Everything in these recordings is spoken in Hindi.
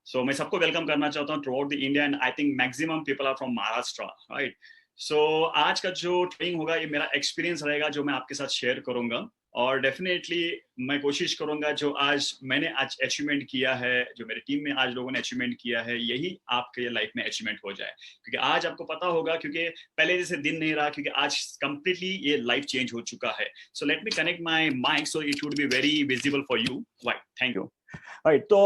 सो मैं सबको वेलकम करना चाहता हूँ throughout the India and I think maximum people are from Maharashtra, right. So आज का जो ट्रेनिंग होगा ये मेरा एक्सपीरियंस रहेगा जो मैं आपके साथ शेयर करूंगा, और डेफिनेटली मैं कोशिश करूंगा जो मैंने आज अचीवमेंट किया है, जो मेरी टीम में आज लोगों ने अचीवमेंट किया है, यही आपके लाइफ में अचीवमेंट हो जाए। क्योंकि आज आपको पता होगा, क्योंकि पहले जैसे दिन नहीं रहा, क्योंकि आज कंप्लीटली ये लाइफ चेंज हो चुका है। So let me connect my mic so it would be very visible for you. Right, thank you. Right, तो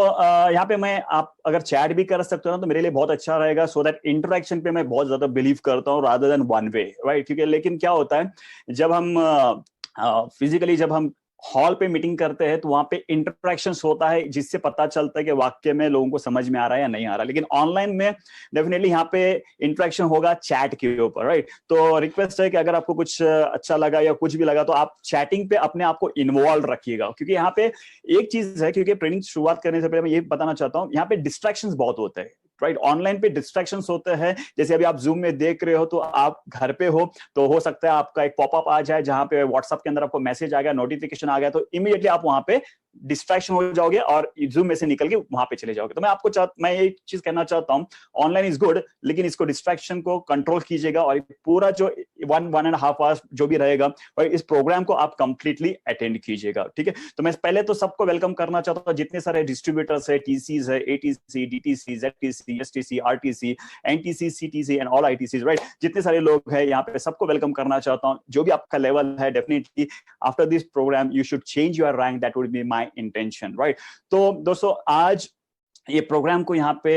यहाँ पे मैं आप अगर चैट भी कर सकते हो ना तो मेरे लिए बहुत अच्छा रहेगा, सो दैट इंटरेक्शन पे मैं बहुत ज्यादा बिलीव करता हूँ rather than one way, right. क्योंकि लेकिन क्या होता है जब हम फिजिकली जब हम हॉल पे मीटिंग करते हैं तो वहां पे इंटरेक्शंस होता है जिससे पता चलता है कि वाक्य में लोगों को समझ में आ रहा है या नहीं आ रहा। लेकिन ऑनलाइन में डेफिनेटली यहाँ पे इंटरेक्शन होगा चैट के ऊपर, राइट। तो रिक्वेस्ट है कि अगर आपको कुछ अच्छा लगा या कुछ भी लगा तो आप चैटिंग पे अपने आप को इन्वॉल्व रखिएगा। क्योंकि यहाँ पे एक चीज है, क्योंकि ट्रेनिंग शुरुआत करने से पहले मैं ये बताना चाहता हूँ, यहाँ पे डिस्ट्रैक्शंस बहुत होते हैं, राइट। ऑनलाइन पे डिस्ट्रैक्शंस होते हैं, जैसे अभी आप जूम में देख रहे हो तो आप घर पे हो तो हो सकता है आपका एक पॉपअप आ जाए जहां पे व्हाट्सएप के अंदर आपको मैसेज आ गया, नोटिफिकेशन आ गया, तो इमीडिएटली आप वहां पे डिस्ट्रैक्शन हो जाओगे और जूम में से निकल के वहां पे चले जाओगे। तो मैं ये चीज कहना चाहता हूँ, ऑनलाइन इज गुड, लेकिन इसको डिस्ट्रैक्शन को कंट्रोल कीजिएगा और पूरा जो 1.5 आवर्स जो भी रहेगा और इस प्रोग्राम को आप कंप्लीटली अटेंड कीजिएगा, ठीक है। तो मैं पहले तो सबको वेलकम करना चाहता हूँ, जितने सारे डिस्ट्रीब्यूटर्स है, टीसीज है, ATC, DTC, ZTC, STC, RTC, NTC, CTC and all ITC, right. जितने सारे लोग हैं यहाँ पे सबको वेलकम करना चाहता हूँ। जो भी आपका लेवल है, definitely after this program you should change your rank, that would be my intention, right. तो दोस्तों आज ये प्रोग्राम को यहाँ पे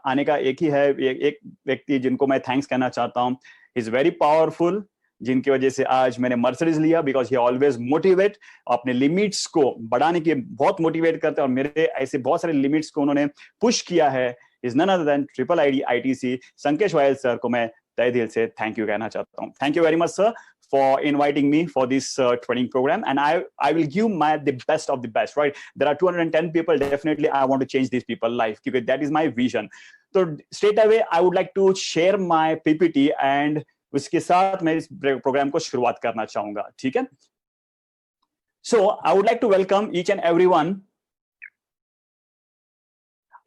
आने का एक ही है, एक व्यक्ति जिनको मैं थैंक्स कहना चाहता हूँ, इज वेरी पावरफुल, जिनकी वजह से आज मैंने मर्सिडीज लिया, बिकॉज ही ऑलवेज मोटिवेट, अपने लिमिट्स को बढ़ाने के बहुत मोटिवेट करते हैं और मेरे ऐसे बहुत सारे लिमिट्स को उन्होंने पुश किया है। Is none other than triple ID ITC Sankesh Vayal sir को मैं तहे दिल से थैंक यू कहना चाहता हूँ। Thank you very much sir for inviting me for this training program, and I will give the best of the best, right. There are 210 people, definitely I want to change these people's life because that is my vision. So straight away I would like to share my PPT and उसके साथ मैं इस प्रोग्राम को शुरुआत करना चाहूंगा, ठीक है। So I would like to welcome each and everyone.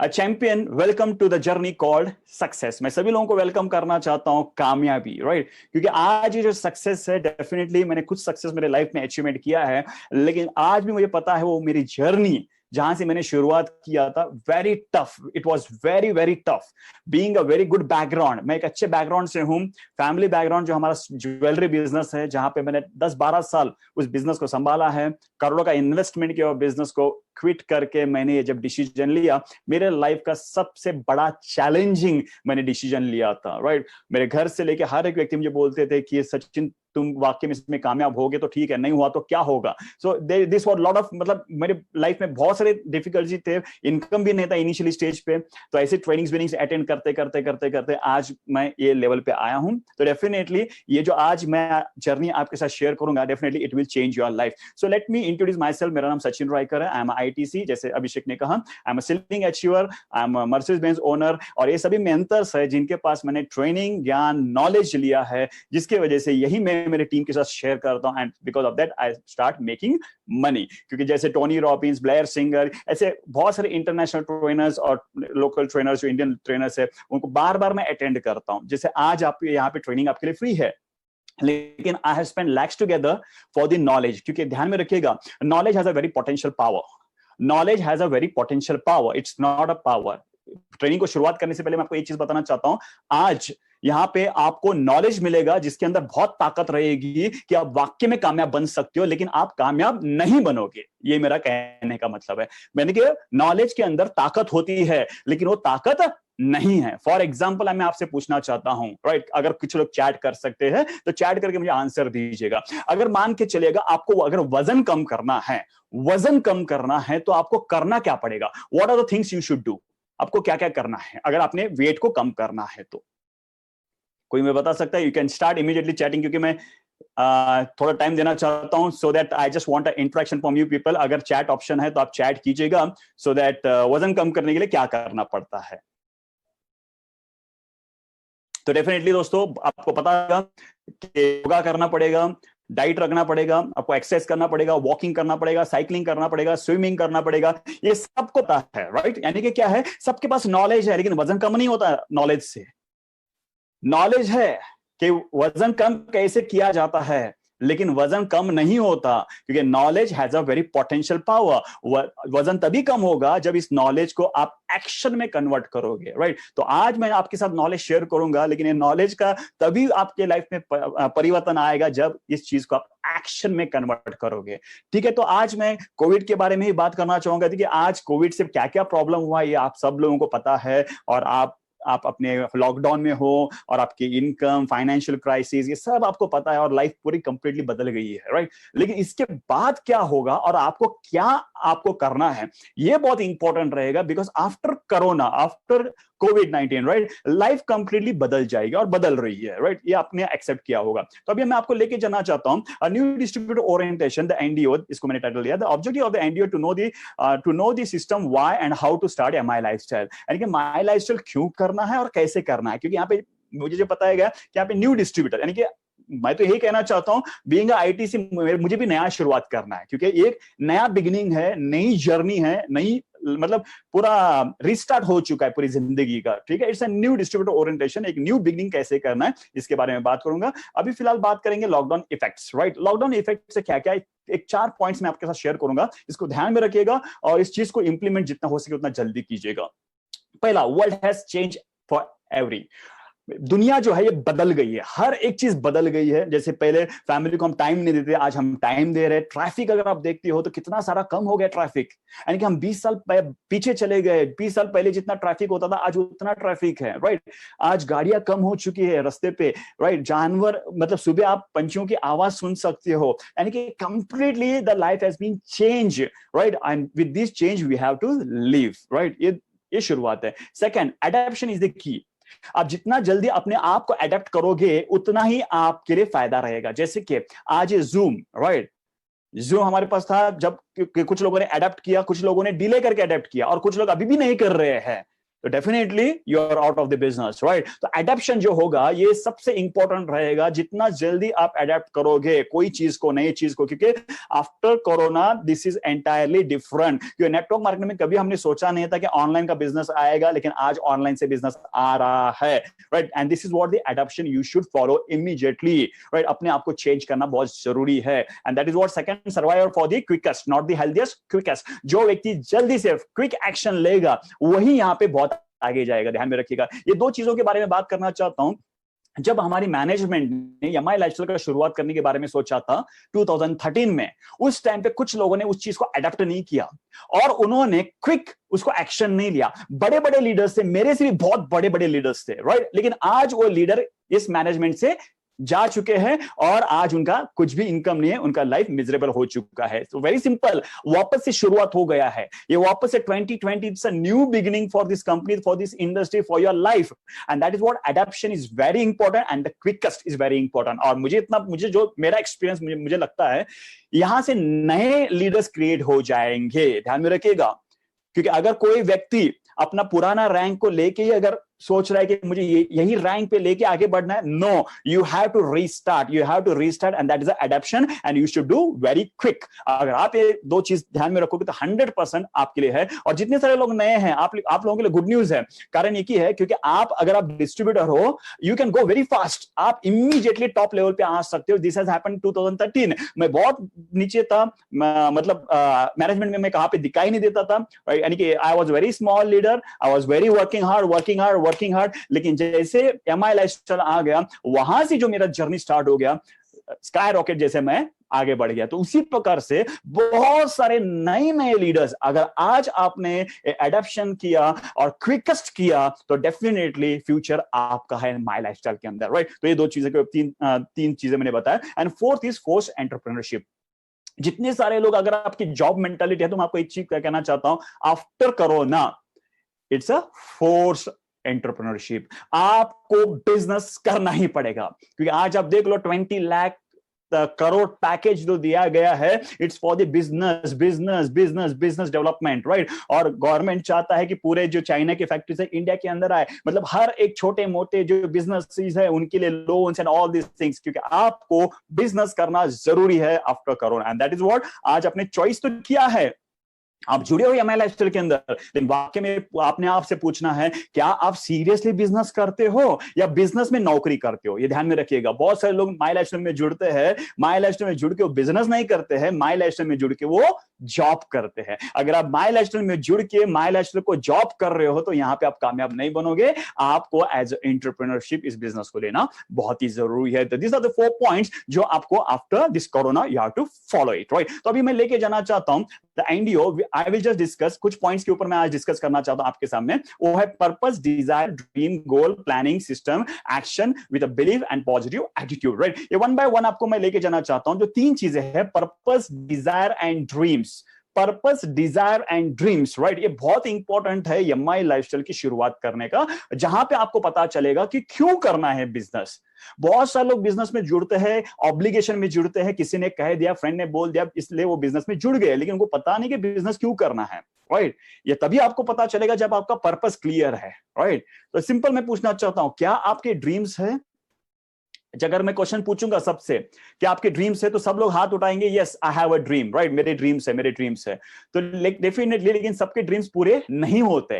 A champion, welcome to the journey called success. मैं सभी लोगों को वेलकम करना चाहता हूँ कामयाबी, राइट। क्योंकि आज ये जो सक्सेस है, डेफिनेटली मैंने कुछ सक्सेस मेरे लाइफ में अचीवमेंट किया है, लेकिन आज भी मुझे पता है वो मेरी जर्नी जहां से मैंने शुरुआत किया था, very tough, it was very very tough. Being a very good background, मैं एक अच्छे बैकग्राउंड से हूँ, फैमिली बैकग्राउंड जो हमारा ज्वेलरी बिजनेस है, जहां पे मैंने 10-12 साल उस बिजनेस को संभाला है, करोड़ों का इन्वेस्टमेंट किया, बिजनेस को क्विट करके मैंने जब डिसीजन लिया, मेरे लाइफ का सबसे बड़ा चैलेंजिंग मैंने डिसीजन लिया था, राइट। मेरे घर से लेके हर एक व्यक्ति मुझे बोलते थे कि सचिन तुम वाकई में इसमें कामयाब होगे तो ठीक है, नहीं हुआ तो क्या होगा। So this was lot of, मतलब मेरे लाइफ में बहुत सारे डिफिकल्टी थे, इनकम भी नहीं था इनिशियली स्टेज पे, तो ऐसे ट्रेनिंग्स अटेंड करते करते करते करते आज मैं ये लेवल पे आया हूं। तो डेफिनेटली ये जो आज मैं जर्नी आपके साथ शेयर करूंगा, definitely it will change your life. So let me introduce my self. मेरा नाम सचिन रायकर है, आई एम आईटीसी, जैसे अभिषेक ने कहा, I am selling achiever, I am Mercedes Benz owner, और ये सभी मेंटर्स है जिनके पास मैंने ट्रेनिंग, ज्ञान, नॉलेज लिया है, जिसकी वजह से यही मैं मेरे टीम के साथ शेयर करता हूं, and because of that I start making money. क्योंकि जैसे टोनी रॉबिन्स, ब्लेयर सिंगर, ऐसे बहुत सारे इंटरनेशनल ट्रेनर्स और लोकल ट्रेनर्स जो इंडियन ट्रेनर्स है, उनको बार बार मैं अटेंड करता हूं। जैसे आज आप यहाँ पे ट्रेनिंग आपके लिए फ्री है, लेकिन I have spent lakhs together for the knowledge. क्योंकि ध्यान में रखिएगा, knowledge has a very potential power, knowledge has a very potential power, it's not a power. Training को शुरुआत करने से पहले मैं आपको एक चीज बताना चाहता हूं, आज यहां पे आपको नॉलेज मिलेगा जिसके अंदर बहुत ताकत रहेगी कि आप वाकई में कामयाब बन सकते हो, लेकिन आप कामयाब नहीं बनोगे, ये मेरा कहने का मतलब है। मैंने कहा नॉलेज के अंदर ताकत होती है, लेकिन वो ताकत नहीं है। फॉर एग्जाम्पल मैं आपसे पूछना चाहता हूं, राइट, अगर कुछ लोग चैट कर सकते हैं तो चैट करके मुझे आंसर दीजिएगा। अगर मान के चलेगा आपको अगर वजन कम करना है, वजन कम करना है तो आपको करना क्या पड़ेगा? What are the things you should do? आपको क्या क्या करना है अगर आपने वेट को कम करना है तो? कोई मुझे बता सकता है? You can start immediately chatting, क्योंकि मैं थोड़ा टाइम देना चाहता हूं, so that I just want a interaction from you people. अगर चैट ऑप्शन है तो आप चैट कीजिएगा, सो दैट वजन कम करने के लिए क्या करना पड़ता है। तो डेफिनेटली दोस्तों आपको पता होगा कि योगा करना पड़ेगा, डाइट रखना पड़ेगा, आपको एक्सरसाइज करना पड़ेगा, वॉकिंग करना पड़ेगा, साइकिलिंग करना पड़ेगा, स्विमिंग करना पड़ेगा, ये सबको पता है, राइट? यानी कि क्या है, सबके पास नॉलेज है, लेकिन वजन कम नहीं होता नॉलेज से। नॉलेज है कि वजन कम कैसे किया जाता है, लेकिन वजन कम नहीं होता, क्योंकि knowledge has a very potential power. वजन तभी कम होगा जब इस नॉलेज को आप एक्शन में कन्वर्ट करोगे, राइट? तो आज मैं आपके साथ नॉलेज शेयर करूंगा, लेकिन ये नॉलेज का तभी आपके लाइफ में परिवर्तन आएगा जब इस चीज को आप एक्शन में कन्वर्ट करोगे। ठीक है, तो आज मैं कोविड के बारे में ही बात करना चाहूंगा कि आज कोविड से क्या क्या प्रॉब्लम हुआ ये आप सब लोगों को पता है, और आप अपने लॉकडाउन में हो, और आपकी इनकम, फाइनेंशियल क्राइसिस, ये सब आपको पता है, और लाइफ पूरी कंप्लीटली बदल गई है, राइट? लेकिन इसके बाद क्या होगा और आपको करना है, ये बहुत इंपॉर्टेंट रहेगा, because after corona, after covid, right, life completely बदल जाएगी और बदल रही है, राइट? ये आपने एक्सेप्ट किया होगा। तो अभी मैं आपको लेके जाना चाहता हूं new distributor orientation, the NDO, इसको मैंने टाइटल दिया, the objective of the NDO to know the system, why and how to start a my lifestyle. यानी कि माई लाइफस्टाइल क्यों करना है और कैसे करना है, क्योंकि यहाँ पे मुझे जो पता है कि यहाँ पे न्यू डिस्ट्रीब्यूटर, यानी कि मैं तो यही कहना चाहता हूं, बीइंग आईटी से मुझे भी नया शुरुआत करना है, क्योंकि एक नया बिगिनिंग है, नई जर्नी है, नई मतलब पूरा रिस्टार्ट हो चुका है पूरी जिंदगी का। ठीक है, it's a new distributor orientation, एक न्यू बिगिनिंग कैसे करना है इसके बारे में बात करूंगा। अभी फिलहाल बात करेंगे lockdown effects, right? Lockdown effect से क्या क्या एक 4 पॉइंट्स मैं आपके साथ शेयर करूंगा, इसको ध्यान में रखिएगा और इस चीज को इंप्लीमेंट जितना हो सके उतना जल्दी कीजिएगा। पहला, world has change for every. दुनिया जो है ये बदल गई है, हर एक चीज बदल गई है। जैसे पहले फैमिली को हम टाइम नहीं देते, आज हम टाइम दे रहे हैं। ट्रैफिक अगर आप देखते हो तो कितना सारा कम हो गया ट्रैफिक, यानी कि हम 20 साल पीछे चले गए। 20 साल पहले जितना ट्रैफिक होता था आज उतना ट्रैफिक है, राइट? आज गाड़ियां कम हो चुकी है रास्ते पे, राइट? जानवर, मतलब सुबह आप पंछियों की आवाज सुन सकते हो, यानी कि completely the life has been change, right? And with this change we have to live, right? ये शुरुआत है। सेकंड, एडेप्शन इज द की। आप जितना जल्दी अपने आप को अडेप्ट करोगे उतना ही आपके लिए फायदा रहेगा। जैसे कि आज जूम, राइट? जूम हमारे पास था जब कुछ लोगों ने अडेप्ट किया, कुछ लोगों ने डिले करके अडेप्ट किया, और कुछ लोग अभी भी नहीं कर रहे हैं, तो definitely you are out of the business, right? तो अडेप्शन जो होगा ये सबसे इंपॉर्टेंट रहेगा। जितना जल्दी आप अडेप्ट करोगे कोई चीज को, नई चीज को, क्योंकि after corona this is entirely different. क्योंकि नेटवर्क मार्केटिंग में कभी हमने सोचा नहीं था कि ऑनलाइन का बिजनेस आएगा, लेकिन आज ऑनलाइन से बिजनेस आ रहा है, right? And this is what the adaptation you should follow immediately, right? अपने आप को चेंज करना बहुत जरूरी है। And that is what second, survivor for the quickest, not the healthiest, quickest. जो व्यक्ति जल्दी से क्विक एक्शन लेगा वही यहाँ पे बहुत आगे जाएगा, ध्यान में रखिएगा। ये 2 चीजों के बारे में बात करना चाहता हूं। जब हमारी मैनेजमेंट ने एमआई लाइफस्टाइल का शुरुआत करने के बारे में सोचा था 2013 में, उस टाइम पे कुछ लोगों ने उस चीज को अडेप्ट नहीं किया और उन्होंने क्विक उसको एक्शन नहीं लिया। बड़े बड़े लीडर्स थे, मेरे से भी बहुत बड़े बड़े लीडर्स थे, राइट? लेकिन आज वो लीडर इस मैनेजमेंट से जा चुके हैं और आज उनका कुछ भी इनकम नहीं है, उनका लाइफ मिजरेबल हो चुका है। तो वेरी सिंपल, वापस से शुरुआत हो गया है। ये वापस से 2020 it's a new beginning for this company, for this industry, for your life. And that is what adoption is very important and the quickest is very important. और मुझे जो मेरा एक्सपीरियंस मुझे लगता है यहां से नए लीडर्स क्रिएट हो जाएंगे, ध्यान में रखिएगा। क्योंकि अगर कोई व्यक्ति अपना पुराना रैंक को लेके ही अगर सोच रहा है कि मुझे यही रैंक पे लेके आगे बढ़ना है, no, you have to restart and that is adoption and you should do very quick. अगर आप ये 2 चीज ध्यान में रखोगे तो 100% आपके लिए है। और जितने सारे लोग नए हैं, आप लोगों के लिए गुड न्यूज है। कारण एक ही है, क्योंकि अगर आप डिस्ट्रीब्यूटर हो, you can go very fast, आप इमीडिएटली टॉप लेवल पे आ सकते हो। This has happened 2013। मैं बहुत नीचे था, मतलब मैनेजमेंट में मैं कहां पे दिखाई नहीं देता था, यानी कि I was very small leader, I was very working hard, लेकिन जैसे एमआई लाइफस्टाइल आ गया, वहां से जो मेरा जर्नी स्टार्ट हो गया, स्काई रॉकेट जैसे मैं आगे बढ़ गया। तो उसी प्रकार से बहुत सारे नए लीडर्स, अगर आज आपने एडॉप्शन किया और क्विकेस्ट किया तो डेफिनेटली फ्यूचर आपका है माई लाइफस्टाइल के अंदर, राइट? तो ये 2 चीजें, 3 चीजें मैंने बताया। And fourth is force entrepreneurship. जितने सारे लोग, अगर आपकी जॉब मेंटालिटी है, तो मैं आपको एक चीज कहना चाहता हूं, after corona it's a force entrepreneurship. आपको बिजनेस करना ही पड़ेगा, क्योंकि आज आप देख लो 20 लाख करोड़ पैकेज जो दिया गया है, it's for the business business business business development, right. और गवर्नमेंट चाहता है कि पूरे जो चाइना की फैक्ट्रीज है इंडिया के अंदर आए, मतलब हर एक छोटे मोटे जो बिजनेस है उनके लिए loans and all this things, क्योंकि आपको बिजनेस करना जरूरी है after corona, and that is what आज आपने चॉइस तो किया है, आप जुड़े हो एमआई लाइफस्टाइल के अंदर। लेकिन वाकई में आपने आपसे पूछना है, क्या आप सीरियसली बिजनेस करते हो या बिजनेस में नौकरी करते हो? ये ध्यान में रखिएगा। बहुत सारे लोग माई लाइफस्टाइल में जुड़ते हैं, माई लाइफस्टाइल में जुड़ के वो बिजनेस नहीं करते हैं, माई लाइफस्टाइल में जुड़ के वो जॉब करते हैं। अगर आप माई लाइफस्टाइल में जुड़ के माई लाइफस्टाइल को जॉब कर रहे हो तो यहां पे आप कामयाब नहीं बनोगे। आपको एज एंटरप्रेन्योरशिप इस बिजनेस को लेना बहुत ही जरूरी है। दिस आर द 4 पॉइंट्स जो आपको after this corona you have to follow it, right. तो अभी मैं लेके जाना चाहता हूं the NDO, I will just discuss कुछ पॉइंट्स के ऊपर मैं आज डिस्कस करना चाहता हूं आपके सामने। वो है purpose, desire, dream, goal, planning, system, action with a believe and positive attitude, right. ये वन बाय वन आपको मैं लेके जाना चाहता हूं। जो 3 चीजें हैं, purpose, desire and dreams, purpose, desire and dreams, right. ये बहुत इंपॉर्टेंट है एमआई लाइफस्टाइल की शुरुआत करने का, जहां पे आपको पता चलेगा कि क्यों करना है बिजनेस। बहुत सारे लोग बिजनेस में जुड़ते हैं, ऑब्लिगेशन में जुड़ते हैं, किसी ने कह दिया, फ्रेंड ने बोल दिया, इसलिए वो बिजनेस में जुड़ गए, लेकिन उनको पता नहीं कि बिजनेस क्यों करना है, राइट। ये तभी आपको पता चलेगा जब आपका पर्पस क्लियर है, राइट। तो सिंपल मैं पूछना चाहता हूं, क्या आपके ड्रीम्स है? अगर मैं क्वेश्चन पूछूंगा सबसे कि आपके ड्रीम्स है, तो सब लोग हाथ उठाएंगे, yes I have a dream, right, मेरे ड्रीम्स है, मेरे ड्रीम्स है। तो डेफिनेटली, लेकिन सबके ड्रीम्स पूरे नहीं होते।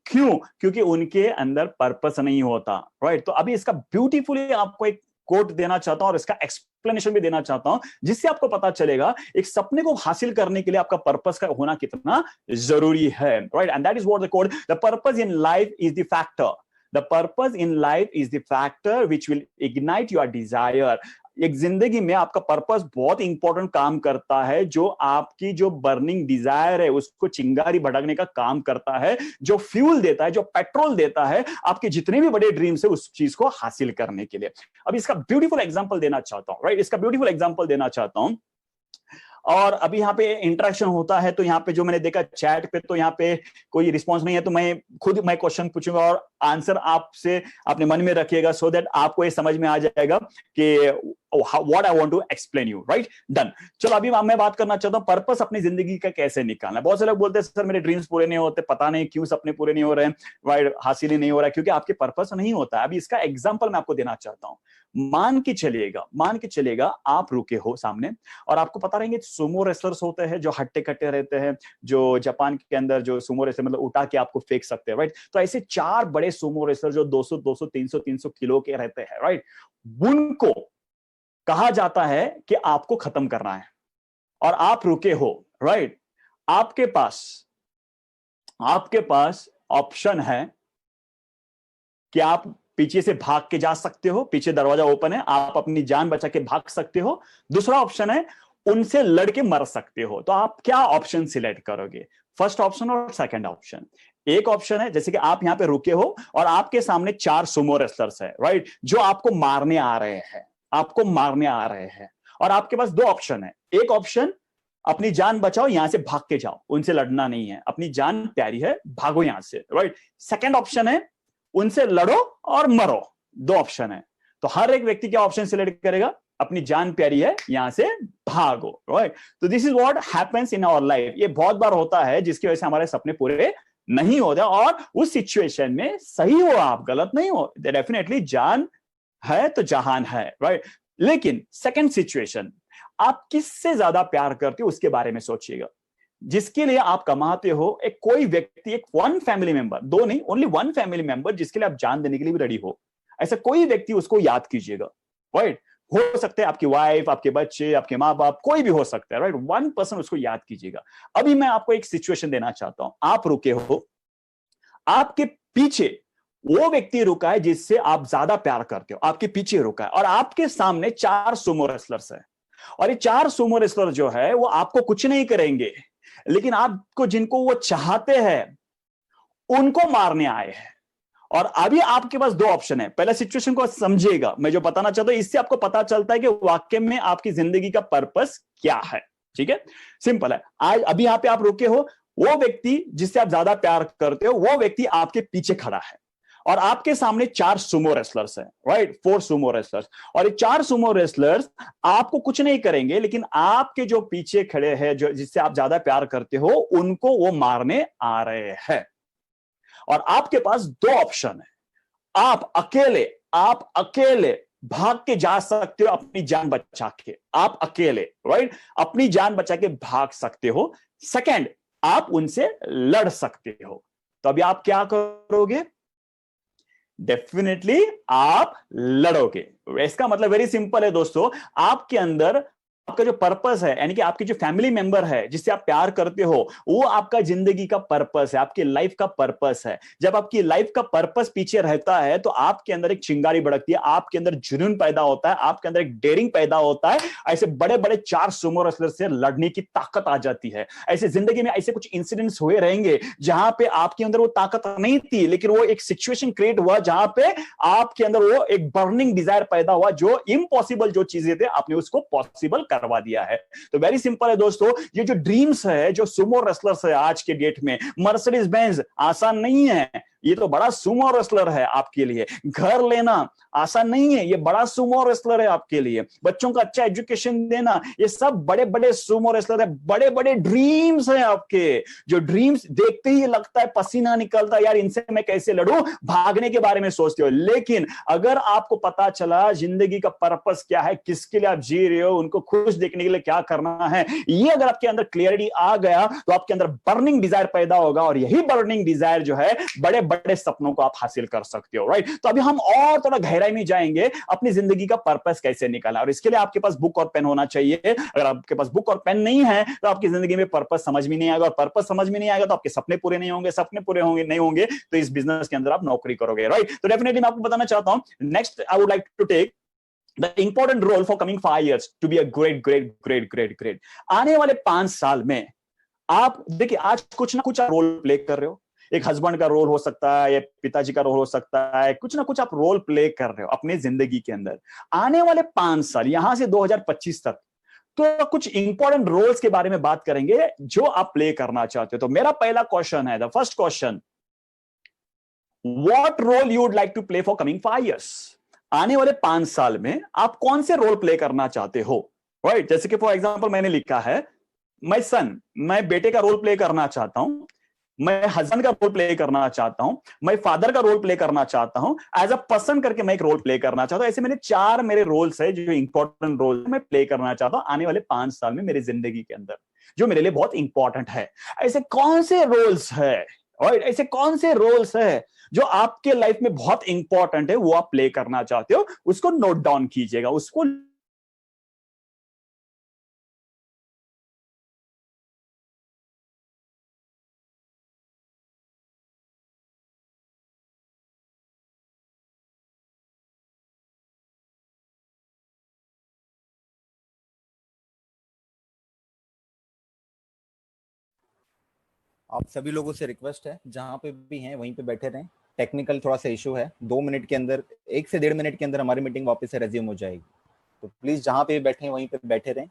क्यों? क्योंकि उनके अंदर पर्पस नहीं होता, राइट। तो अभी इसका ब्यूटीफुली आपको एक कोट देना चाहता हूं और इसका एक्सप्लेनेशन भी देना चाहता हूं, जिससे आपको पता चलेगा एक सपने को हासिल करने के लिए आपका पर्पस का होना कितना जरूरी है, right. And that is what the quote, the purpose in life is the factor, the purpose in life is the factor which will ignite your desire। एक जिंदगी में आपका पर्पस बहुत इंपॉर्टेंट काम करता है, जो आपकी जो बर्निंग डिजायर है उसको चिंगारी भड़कने का काम करता है, जो फ्यूल देता है, जो पेट्रोल देता है आपके जितने भी बड़े ड्रीम्स है उस चीज को हासिल करने के लिए। अब इसका ब्यूटीफुल एग्जांपल देना चाहता हूं, राइट, इसका ब्यूटीफुल एग्जांपल देना चाहता हूं। और अभी यहाँ पे इंटरेक्शन होता है, तो यहाँ पे जो मैंने देखा चैट पे, तो यहाँ पे कोई रिस्पांस नहीं है, तो मैं खुद मैं क्वेश्चन पूछूंगा और आंसर आपसे अपने मन में रखिएगा, सो दैट आपको ये समझ में आ जाएगा कि what I want to explain you, right? Done। चलो अभी मैं बात करना चाहता हूँ पर्पस अपनी जिंदगी का कैसे निकालना है। बहुत से लोग बोलते हैं सर मेरे ड्रीम्स पूरे नहीं होते, पता नहीं क्यों सपने पूरे नहीं हो रहे हैं, राइट, हासिल ही नहीं हो रहा है, क्योंकि आपके पर्पस नहीं होता है। अभी इसका एग्जांपल मैं आपको देना चाहता हूँ। मान के चलेगा आप रुके हो सामने और आपको पता रहेंगे सुमो रेसलर्स होते हैं जो हट्टे कट्टे रहते हैं, जो जापान के अंदर जो सुमो रेसलर मतलब उठा के आपको फेंक सकते हैं, राइट। तो ऐसे 4 बड़े सुमो रेसलर जो 200 200 300 300 किलो के रहते हैं, राइट, उनको कहा जाता है कि आपको खत्म करना है और आप रुके हो, राइट। आपके पास ऑप्शन है कि आप पीछे से भाग के जा सकते हो, पीछे दरवाजा ओपन है, आप अपनी जान बचा के भाग सकते हो। दूसरा ऑप्शन है उनसे लड़के मर सकते हो। तो आप क्या ऑप्शन सिलेक्ट करोगे, फर्स्ट ऑप्शन और सेकंड ऑप्शन? एक ऑप्शन है जैसे कि आप यहां पे रुके हो और आपके सामने 4 सुमो रेसलर्स है, राइट, जो आपको मारने आ रहे हैं और आपके पास 2 ऑप्शन है। एक ऑप्शन अपनी जान बचाओ, यहां से भाग के जाओ, उनसे लड़ना नहीं है, अपनी जान प्यारी है, भागो यहां से, राइट। सेकंड ऑप्शन है उनसे लड़ो और मरो। 2 ऑप्शन है। तो हर एक व्यक्ति क्या ऑप्शन सिलेक्ट करेगा? अपनी जान प्यारी है, यहां से भागो, राइट। तो this is what happens in our life. ये बहुत बार होता है जिसकी वजह से हमारे सपने पूरे नहीं होते, और उस सिचुएशन में सही हो आप, गलत नहीं हो, डेफिनेटली जान है तो जहान है, राइट। लेकिन सेकंड सिचुएशन, आप किससे ज्यादा प्यार करते हो उसके बारे में सोचिएगा। जिसके लिए आप कमाते हो, एक कोई व्यक्ति, एक 1 फैमिली मेंबर, 2 नहीं, ओनली 1 फैमिली मेंबर जिसके लिए आप जान देने के लिए भी रेडी हो, ऐसा कोई व्यक्ति उसको याद कीजिएगा, राइट। हो सकते हैं आपकी वाइफ, आपके बच्चे, आपके माँ बाप, कोई भी हो सकता है, राइट। 1 पर्सन उसको याद कीजिएगा। अभी मैं आपको एक सिचुएशन देना चाहता हूं। आप रुके हो, आपके पीछे वो व्यक्ति रुका है जिससे आप ज्यादा प्यार करते हो, आपके पीछे रुका है, और आपके सामने 4 सुमो रेसलर्स है, और ये 4 सुमो रेसलर जो है वो आपको कुछ नहीं करेंगे, लेकिन आपको, जिनको वो चाहते हैं उनको मारने आए हैं। और अभी आपके पास 2 ऑप्शन है। पहले सिचुएशन को समझिएगा, मैं जो बताना चाहता हूं इससे आपको पता चलता है कि वाकई में आपकी जिंदगी का पर्पस क्या है, ठीक है। सिंपल है। आज अभी यहां पे आप रुके हो, वो व्यक्ति जिससे आप ज्यादा प्यार करते हो वो व्यक्ति आपके पीछे खड़ा है, और आपके सामने 4 सुमो रेसलर्स हैं, राइट, 4 सुमो रेसलर्स, और ये 4 सुमो रेसलर्स आपको कुछ नहीं करेंगे, लेकिन आपके जो पीछे खड़े हैं, जो जिससे आप ज्यादा प्यार करते हो, उनको वो मारने आ रहे हैं। और आपके पास 2 ऑप्शन है। आप अकेले भाग के जा सकते हो अपनी जान बचा के, आप अकेले, राइट, अपनी जान बचा के भाग सकते हो। सेकंड, आप उनसे लड़ सकते हो। तो अभी आप क्या करोगे? डेफिनेटली आप लड़ोगे। इसका मतलब वेरी सिंपल है दोस्तों, आपके अंदर आपका जो पर्पस है, यानी कि आपकी जो फैमिली मेंबर है जिससे आप प्यार करते हो, वो आपका जिंदगी का पर्पस है, आपकी लाइफ का पर्पस है। जब आपकी लाइफ का पर्पस पीछे रहता है तो आपके अंदर एक चिंगारी भड़कती है, आपके अंदर जुनून पैदा होता है, आपके अंदर एक डेयरिंग पैदा होता है। ऐसे बड़े बड़े 4 सुमो रेसलर से लड़ने की ताकत आ जाती है। ऐसे जिंदगी में ऐसे कुछ इंसिडेंट्स हुए रहेंगे जहां पे आपके अंदर वो ताकत नहीं थी, लेकिन वो एक सिचुएशन क्रिएट हुआ जहां पे आपके अंदर वो एक बर्निंग डिजायर पैदा हुआ, जो इम्पॉसिबल जो चीजें थे आपने उसको पॉसिबल करवा दिया है। तो वेरी सिंपल है दोस्तों, ये जो ड्रीम्स है, जो सुमो रेसलर्स है आज के डेट में, मर्सिडीज बेंज आसान नहीं है, ये तो बड़ा सुमो रेसलर है आपके लिए। घर लेना आसान नहीं है, ये बड़ा सुमो रेसलर है आपके लिए। बच्चों का अच्छा एजुकेशन देना, ये सब बड़े बड़े सुमो रेसलर है। बड़े बड़े ड्रीम्स हैं आपके, जो ड्रीम्स देखते ही लगता है पसीना निकलता है, यार इनसे मैं कैसे लड़ूं, भागने के बारे में सोचते हो। लेकिन अगर आपको पता चला जिंदगी का पर्पस क्या है, किसके लिए आप जी रहे हो, उनको खुश देखने के लिए क्या करना है, ये अगर आपके अंदर क्लियरिटी आ गया तो आपके अंदर बर्निंग डिजायर पैदा होगा, और यही बर्निंग डिजायर जो है बड़े बड़े सपनों को आप हासिल कर सकते हो, राइट। तो अभी हम और थोड़ा गहराई में जाएंगे, अपनी जिंदगी का पर्पस कैसे निकालना, और इसके लिए आपके पास बुक और पेन होना चाहिए। अगर आपके पास बुक और पेन नहीं है तो आपकी जिंदगी में पर्पस समझ में नहीं आएगा, और पर्पस समझ में नहीं आएगा तो आपके सपने पूरे नहीं होंगे, सपने पूरे होंगे नहीं होंगे तो इस बिजनेस के अंदर आप नौकरी करोगे, राइट। तो डेफिनेटली मैं आपको बताना चाहता हूं, next I would like to take the important role for coming 5 years to be a great। आने वाले 5 साल में आप देखिए, आज कुछ ना कुछ आप रोल प्ले कर रहे हो। एक हस्बैंड का रोल हो सकता है, या पिताजी का रोल हो सकता है, कुछ ना कुछ आप रोल प्ले कर रहे हो अपनी जिंदगी के अंदर। आने वाले 5 साल, यहां से 2025 तक, तो कुछ इंपॉर्टेंट रोल्स के बारे में बात करेंगे जो आप प्ले करना चाहते हो। तो मेरा पहला क्वेश्चन है, the first question, what role you would like to play for coming 5 years? आने वाले 5 साल में आप कौन से रोल प्ले करना चाहते हो, राइट। जैसे कि फॉर एग्जांपल मैंने लिखा है, मैं सन, मैं बेटे का रोल प्ले करना चाहता हूं, मैं हस्बैंड का रोल प्ले करना चाहता हूं, मैं फादर का रोल प्ले करना चाहता हूं, एज अ पर्सन करके मैं एक रोल प्ले करना चाहता हूं। ऐसे मेरे 4 मेरे रोल्स है जो इंपॉर्टेंट रोल मैं प्ले करना चाहता हूं आने वाले 5 साल में मेरी जिंदगी के अंदर, जो मेरे लिए बहुत इंपॉर्टेंट है। ऐसे कौन से रोल्स है, और ऐसे कौन से रोल्स है जो आपके लाइफ में बहुत इंपॉर्टेंट है, वो आप प्ले करना चाहते हो, उसको नोट डाउन कीजिएगा, उसको आप सभी लोगों से रिक्वेस्ट है, जहाँ पे भी हैं वहीं पे बैठे रहें। टेक्निकल थोड़ा सा इशू है, 2 मिनट के अंदर, 1 से 1.5 मिनट के अंदर हमारी मीटिंग वापस से रेज्यूम हो जाएगी। तो प्लीज जहाँ पे बैठे हैं वहीं पे बैठे रहें।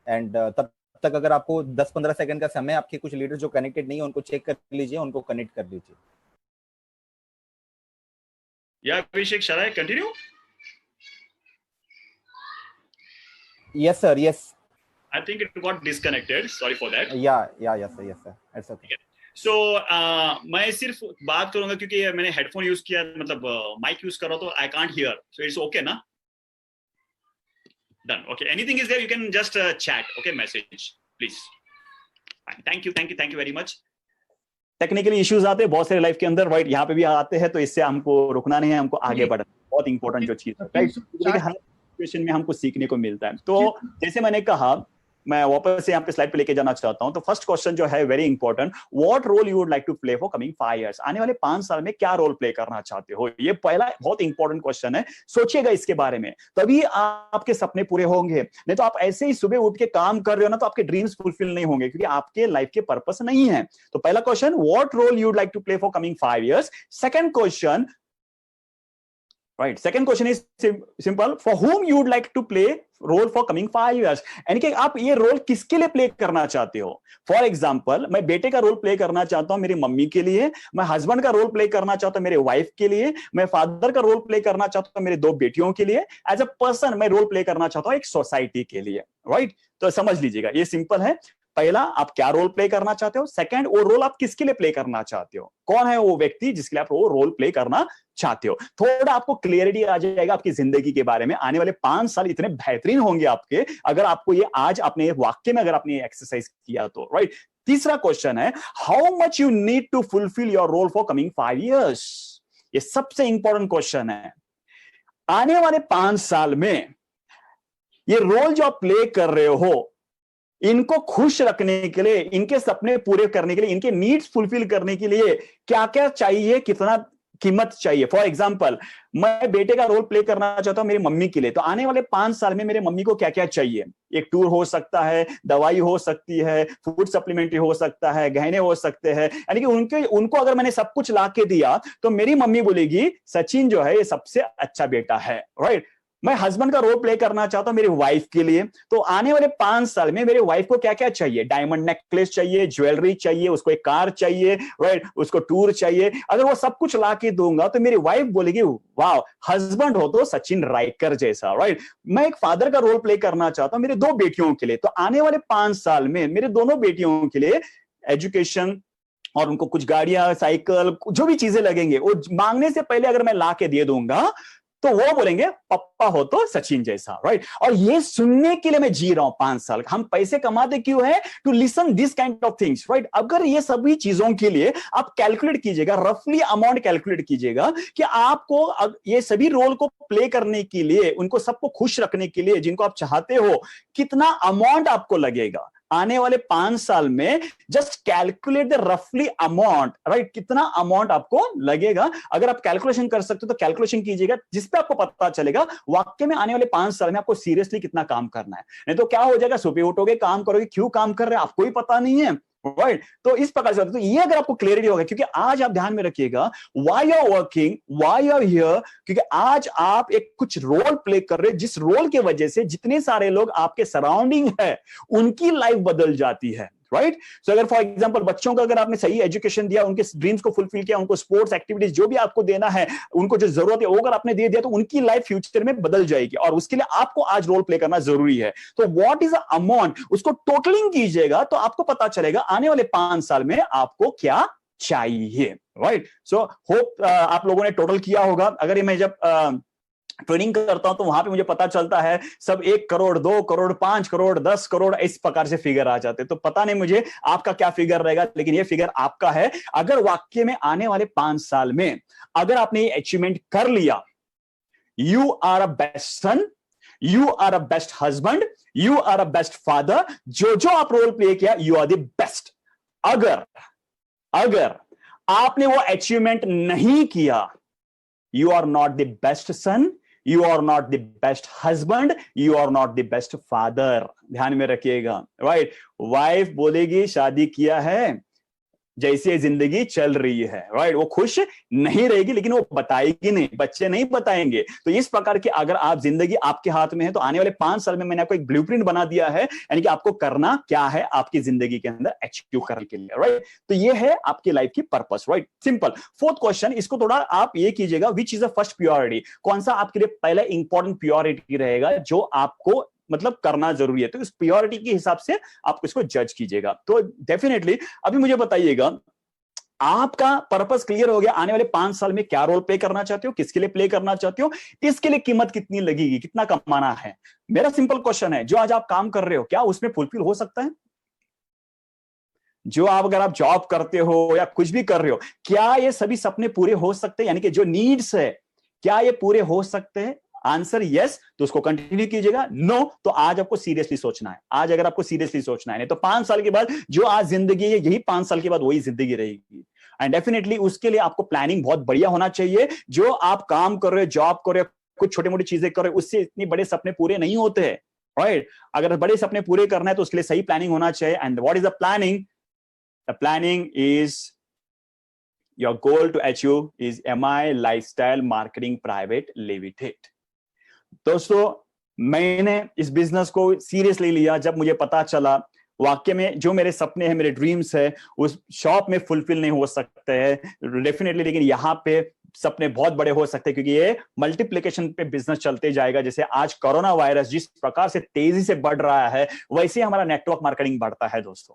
एंड तब तक अगर आपको 10-15 सेकंड का समय, आपके कुछ लीडर जो कनेक्टेड नहीं है उनको चेक कर लीजिए, उनको कनेक्ट कर लीजिए। Yeah, Abhishek, shall I continue? Yes sir, yes. I think it got disconnected. Sorry for that. Yes sir. It's okay. So मैं सिर्फ बात करूंगा क्योंकि मैंने हेडफोन यूज किया, मतलब माइक यूज कर रहा, तो I can't hear, so it's okay ना? Done. Okay. Anything is there, you can just chat. Okay, message, please. Fine. Thank you very much. Technically issues आते हैं बहुत सारे लाइफ के अंदर, राइट, यहाँ पे भी आते हैं, तो इससे हमको रुकना नहीं है, हमको आगे बढ़ना, बहुत इंपॉर्टेंट जो चीज है, राइट। हर सिचुएशन में हमको सीखने को मिलता है। तो जैसे मैंने कहा, मैं वापस से यहाँ पे स्लाइड पे लेके जाना चाहता हूं। तो फर्स्ट क्वेश्चन जो है very important, what role you would like to play for coming 5 years? आने वाले 5 साल में क्या रोल प्ले करना चाहते हो? ये पहला बहुत इंपॉर्टेंट क्वेश्चन है, सोचिएगा इसके बारे में, तभी आपके सपने पूरे होंगे। नहीं तो आप ऐसे ही सुबह उठ के काम कर रहे हो ना, तो आपके ड्रीम्स फुलफिल नहीं होंगे, क्योंकि आपके लाइफ के पर्पस नहीं है। तो पहला question, what role you would like to play for coming 5 years? Second question, right. Second question is simple, for whom you would like to play role for coming 5 years. यानी कि आप ये रोल किसके लिए प्ले करना चाहते हो. फॉर एग्जाम्पल, मैं बेटे का रोल प्ले करना चाहता हूं मेरी मम्मी के लिए, मैं हस्बैंड का रोल प्ले करना चाहता हूं मेरे वाइफ के लिए, मैं फादर का रोल प्ले करना चाहता हूं मेरे 2 बेटियों के लिए. एज अ पर्सन मैं रोल प्ले करना चाहता हूं एक सोसाइटी के लिए. राइट. तो समझ लीजिएगा, ये सिंपल है. पहला, आप क्या रोल प्ले करना चाहते हो. सेकंड, वो रोल आप किसके लिए प्ले करना चाहते हो. कौन है वो व्यक्ति जिसके लिए आप वो रोल प्ले करना चाहते हो. थोड़ा आपको क्लियरिटी आ जाएगा आपकी जिंदगी के बारे में. आने वाले 5 साल इतने बेहतरीन होंगे आपके, अगर आपको ये आज अपने वाक्य में अगर आपने ये एक्सरसाइज किया तो. राइट. तीसरा क्वेश्चन है, how much you need to fulfil your role for coming 5 years. ये सबसे इंपॉर्टेंट क्वेश्चन है. आने वाले 5 साल में ये रोल जो आप प्ले कर रहे हो, इनको खुश रखने के लिए, इनके सपने पूरे करने के लिए, इनके नीड्स फुलफिल करने के लिए क्या क्या चाहिए, कितना कीमत चाहिए. फॉर एग्जाम्पल, मैं बेटे का रोल प्ले करना चाहता हूं मेरी मम्मी के लिए, तो आने वाले 5 साल में मेरे मम्मी को क्या क्या चाहिए. एक टूर हो सकता है, दवाई हो सकती है, फूड सप्लीमेंट्री हो सकता है, गहने हो सकते हैं. यानी कि उनको अगर मैंने सब कुछ ला के दिया तो मेरी मम्मी बोलेगी सचिन जो है ये सबसे अच्छा बेटा है. राइट. मैं हस्बैंड का रोल प्ले करना चाहता हूं मेरी वाइफ के लिए, तो आने वाले 5 साल में मेरे वाइफ को क्या क्या चाहिए. डायमंड नेकलेस चाहिए, ज्वेलरी चाहिए, उसको एक कार चाहिए. राइट. उसको टूर चाहिए. अगर वो सब कुछ ला के दूंगा तो मेरी वाइफ बोलेगी वाह, हस्बैंड हो तो सचिन राइकर जैसा. राइट. मैं एक फादर का रोल प्ले करना चाहता हूं मेरे 2 बेटियों के लिए, तो आने वाले 5 साल में मेरे दोनों बेटियों के लिए एजुकेशन और उनको कुछ गाड़ियां, साइकिल, जो भी चीजें लगेंगे वो मांगने से पहले अगर मैं ला के दे दूंगा तो वो बोलेंगे पप्पा हो तो सचिन जैसा. राइट. और ये सुनने के लिए मैं जी रहा हूं 5 साल. हम पैसे कमाते क्यों है? To listen this kind of things. Right. अगर ये सभी चीजों के लिए आप कैलकुलेट कीजिएगा, रफली अमाउंट कैलकुलेट कीजिएगा कि आपको ये सभी रोल को प्ले करने के लिए, उनको सबको खुश रखने के लिए जिनको आप चाहते हो, कितना अमाउंट आपको लगेगा आने वाले 5 साल में. जस्ट कैलकुलेट द रफली अमाउंट. राइट. कितना अमाउंट आपको लगेगा. अगर आप कैलकुलेशन कर सकते हो तो कैलकुलेशन कीजिएगा, जिसपे आपको पता चलेगा वाकई में आने वाले 5 साल में आपको सीरियसली कितना काम करना है. नहीं तो क्या हो जाएगा, सुबह उठोगे, काम करोगे, क्यों काम कर रहे हैं आपको ही पता नहीं है. राइट. तो इस प्रकार से, तो ये अगर आपको क्लियरिटी होगा, क्योंकि आज आप ध्यान में रखिएगा, why you are working, why you are here, क्योंकि आज आप एक कुछ रोल प्ले कर रहे हैं, जिस रोल के वजह से जितने सारे लोग आपके सराउंडिंग है उनकी लाइफ बदल जाती है. राइट. सो अगर फॉर एग्जांपल बच्चों को अगर आपने सही एजुकेशन दिया, उनके ड्रीम्स को फुलफिल किया, उनको स्पोर्ट्स एक्टिविटीज जो भी आपको देना है, उनको जो जरूरत है वो अगर आपने दे दिया तो उनकी लाइफ फ्यूचर में बदल जाएगी. और उसके लिए आपको आज रोल प्ले करना जरूरी है. तो व्हाट इज द अमाउंट, उसको टोटलिंग कीजिएगा तो आपको पता चलेगा आने वाले 5 साल में आपको क्या चाहिए. राइट. सो होप आप लोगों ने टोटल किया होगा. अगर ये मैं जब ट्रेनिंग करता हूं तो वहां पे मुझे पता चलता है सब 1 करोड़, 2 करोड़, 5 करोड़, 10 करोड़ इस प्रकार से फिगर आ जाते हैं. तो पता नहीं मुझे आपका क्या फिगर रहेगा, लेकिन ये फिगर आपका है. अगर वाक्य में आने वाले 5 साल में अगर आपने ये अचीवमेंट कर लिया, you are a best son, you are a best husband, you are a best father. जो जो आप रोल प्ले किया, यू आर द बेस्ट. अगर आपने वो अचीवमेंट नहीं किया, you are not the best son, you are not the best husband, you are not the best father. ध्यान में रखिएगा. राइट. वाइफ बोलेगी शादी किया है, जैसे जिंदगी चल रही है. राइट. वो खुश नहीं रहेगी, लेकिन वो बताएगी नहीं, बच्चे नहीं बताएंगे. तो इस प्रकार की अगर आप जिंदगी आपके हाथ में है, तो आने वाले 5 साल में मैंने आपको एक ब्लूप्रिंट बना दिया है, यानी कि आपको करना क्या है आपकी जिंदगी के अंदर अचीव करने के लिए. राइट. तो ये है आपकी लाइफ की purpose. Right. Simple. 4th question, इसको थोड़ा आप ये कीजिएगा, which is the first purity. कौन सा आपके लिए पहला इंपॉर्टेंट प्योरिटी रहेगा जो आपको मतलब करना जरूरी है. तो इस प्योरिटी के हिसाब से आप इसको जज कीजिएगा. तो डेफिनेटली अभी मुझे बताइएगा, आपका पर्पस क्लियर हो गया. आने वाले 5 साल में क्या रोल प्ले करना चाहते हो, किसके लिए प्ले करना चाहते हो, इसके लिए कीमत कितनी लगेगी, कितना कमाना है. मेरा सिंपल क्वेश्चन है, जो आज आप काम कर रहे हो क्या उसमें फुलफिल हो सकता है? जो आप अगर आप जॉब करते हो या कुछ भी कर रहे हो, क्या ये सभी सपने पूरे हो सकते हैं? यानी कि जो नीड्स है, क्या ये पूरे हो सकते हैं? आंसर यस, तो उसको कंटिन्यू कीजिएगा. नो, तो आज आपको सीरियसली सोचना है. आज अगर आपको सीरियसली सोचना है, नहीं तो 5 साल के बाद जो आज जिंदगी है, यही 5 साल के बाद वही जिंदगी रहेगी. एंड डेफिनेटली उसके लिए आपको प्लानिंग बहुत बढ़िया होना चाहिए. जो आप काम कर रहे हो, जॉब कर रहे हो, कुछ छोटी मोटी चीजें कर रहे हो, उससे इतनी बड़े सपने पूरे नहीं होते हैं. राइट. अगर बड़े सपने पूरे करना है तो उसके लिए सही प्लानिंग होना चाहिए. And what is the planning? The planning is your goal to achieve is MI lifestyle marketing private limited. दोस्तों, मैंने इस बिजनेस को सीरियसली लिया जब मुझे पता चला वाकई में जो मेरे सपने हैं, मेरे ड्रीम्स है, उस शॉप में फुलफिल नहीं हो सकते हैं डेफिनेटली, लेकिन यहाँ पे सपने बहुत बड़े हो सकते हैं क्योंकि ये मल्टीप्लिकेशन पे बिजनेस चलते जाएगा। जैसे आज कोरोना वायरस जिस प्रकार से तेजी से बढ़ रहा है, वैसे हमारा नेटवर्क मार्केटिंग बढ़ता है दोस्तों।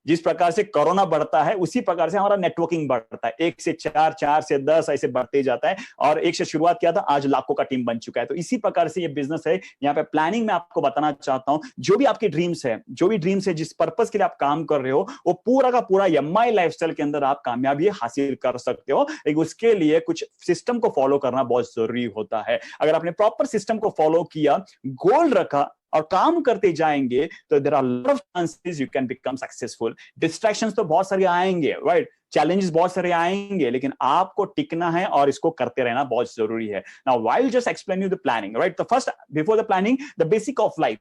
जिस प्रकार से कोरोना बढ़ता है उसी प्रकार से हमारा नेटवर्किंग बढ़ता है। 1 से 4, 4 से 10 ऐसे बढ़ते जाता है, और 1 से शुरुआत किया था, आज लाखों का टीम बन चुका है। तो इसी प्रकार से ये बिजनेस है। यहाँ पे प्लानिंग में आपको बताना चाहता हूं, जो भी आपके ड्रीम्स है, जो भी ड्रीम्स है, जिस पर्पस के लिए आप काम कर रहे हो, वो पूरा का पूरा MI लाइफस्टाइल के अंदर आप कामयाबी हासिल कर सकते हो। लेकिन उसके लिए कुछ सिस्टम को फॉलो करना बहुत जरूरी होता है। अगर आपने प्रॉपर सिस्टम को फॉलो किया, गोल रखा और काम करते जाएंगे, तो there are lot of chances you can become successful. Distractions तो बहुत सारे आएंगे, राइट, चैलेंजेस बहुत सारे आएंगे, लेकिन आपको टिकना है और इसको करते रहना बहुत जरूरी है। Now I will just explain you the planning, right. तो first, before the planning, the basic of life.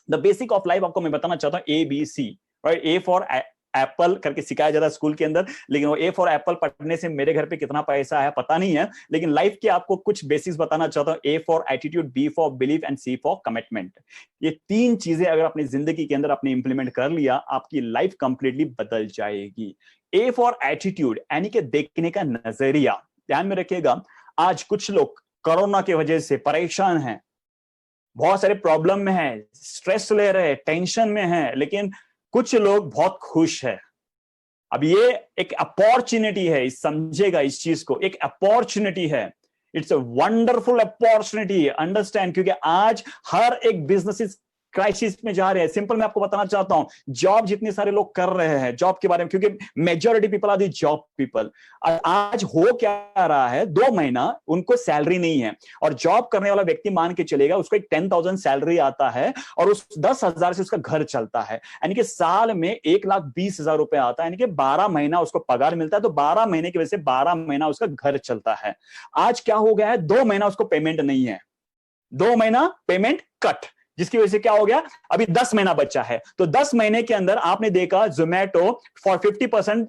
The basic of life आपको मैं बताना चाहता हूं, ABC, right. A for apple करके सिखाया जाता है स्कूल के अंदर, लेकिन वो A फॉर एप्पल पढ़ने से मेरे घर पे कितना पैसा है पता नहीं है, लेकिन लाइफ के आपको कुछ बेसिक्स बताना चाहता हूं। A for attitude, B for belief and C for commitment. ये 3 चीजें अगर अपनी जिंदगी के अंदर आपने इंप्लीमेंट कर लिया, आपकी लाइफ कंप्लीटली बदल जाएगी। A फॉर एटीट्यूड यानी कि देखने का नजरिया। ध्यान में रखिएगा, आज कुछ लोग कोरोना की वजह से परेशान हैं, बहुत सारे प्रॉब्लम में हैं, स्ट्रेस ले रहे हैं, टेंशन में हैं, लेकिन कुछ लोग बहुत खुश है। अब ये एक अपॉर्चुनिटी है, समझेगा इस चीज को, एक अपॉर्चुनिटी है। It's a wonderful opportunity, understand, क्योंकि आज हर एक बिजनेस क्राइसिस में जा रहे हैं। सिंपल मैं आपको बताना चाहता हूं, जॉब जितने सारे लोग कर रहे हैं जॉब के बारे में, क्योंकि majority people are the job people. आज हो क्या रहा है, 2 महीना उनको सैलरी नहीं है, और जॉब करने वाला व्यक्ति मान के चलेगा उसको एक 10,000 सैलरी आता है, और उस 10,000 से उसका घर चलता है, यानी कि साल में 1,20,000 रुपए आता है, यानी कि 12 महीना उसको पगार मिलता है। तो 12 महीने की वजह से 12 महीना उसका घर चलता है। आज क्या हो गया है, 2 महीना उसको पेमेंट नहीं है, 2 महीना पेमेंट कट, जिसकी वजह से क्या हो गया, अभी 10 महीना बचा है। तो 10 महीने के अंदर आपने देखा जोमेटो फॉर 50%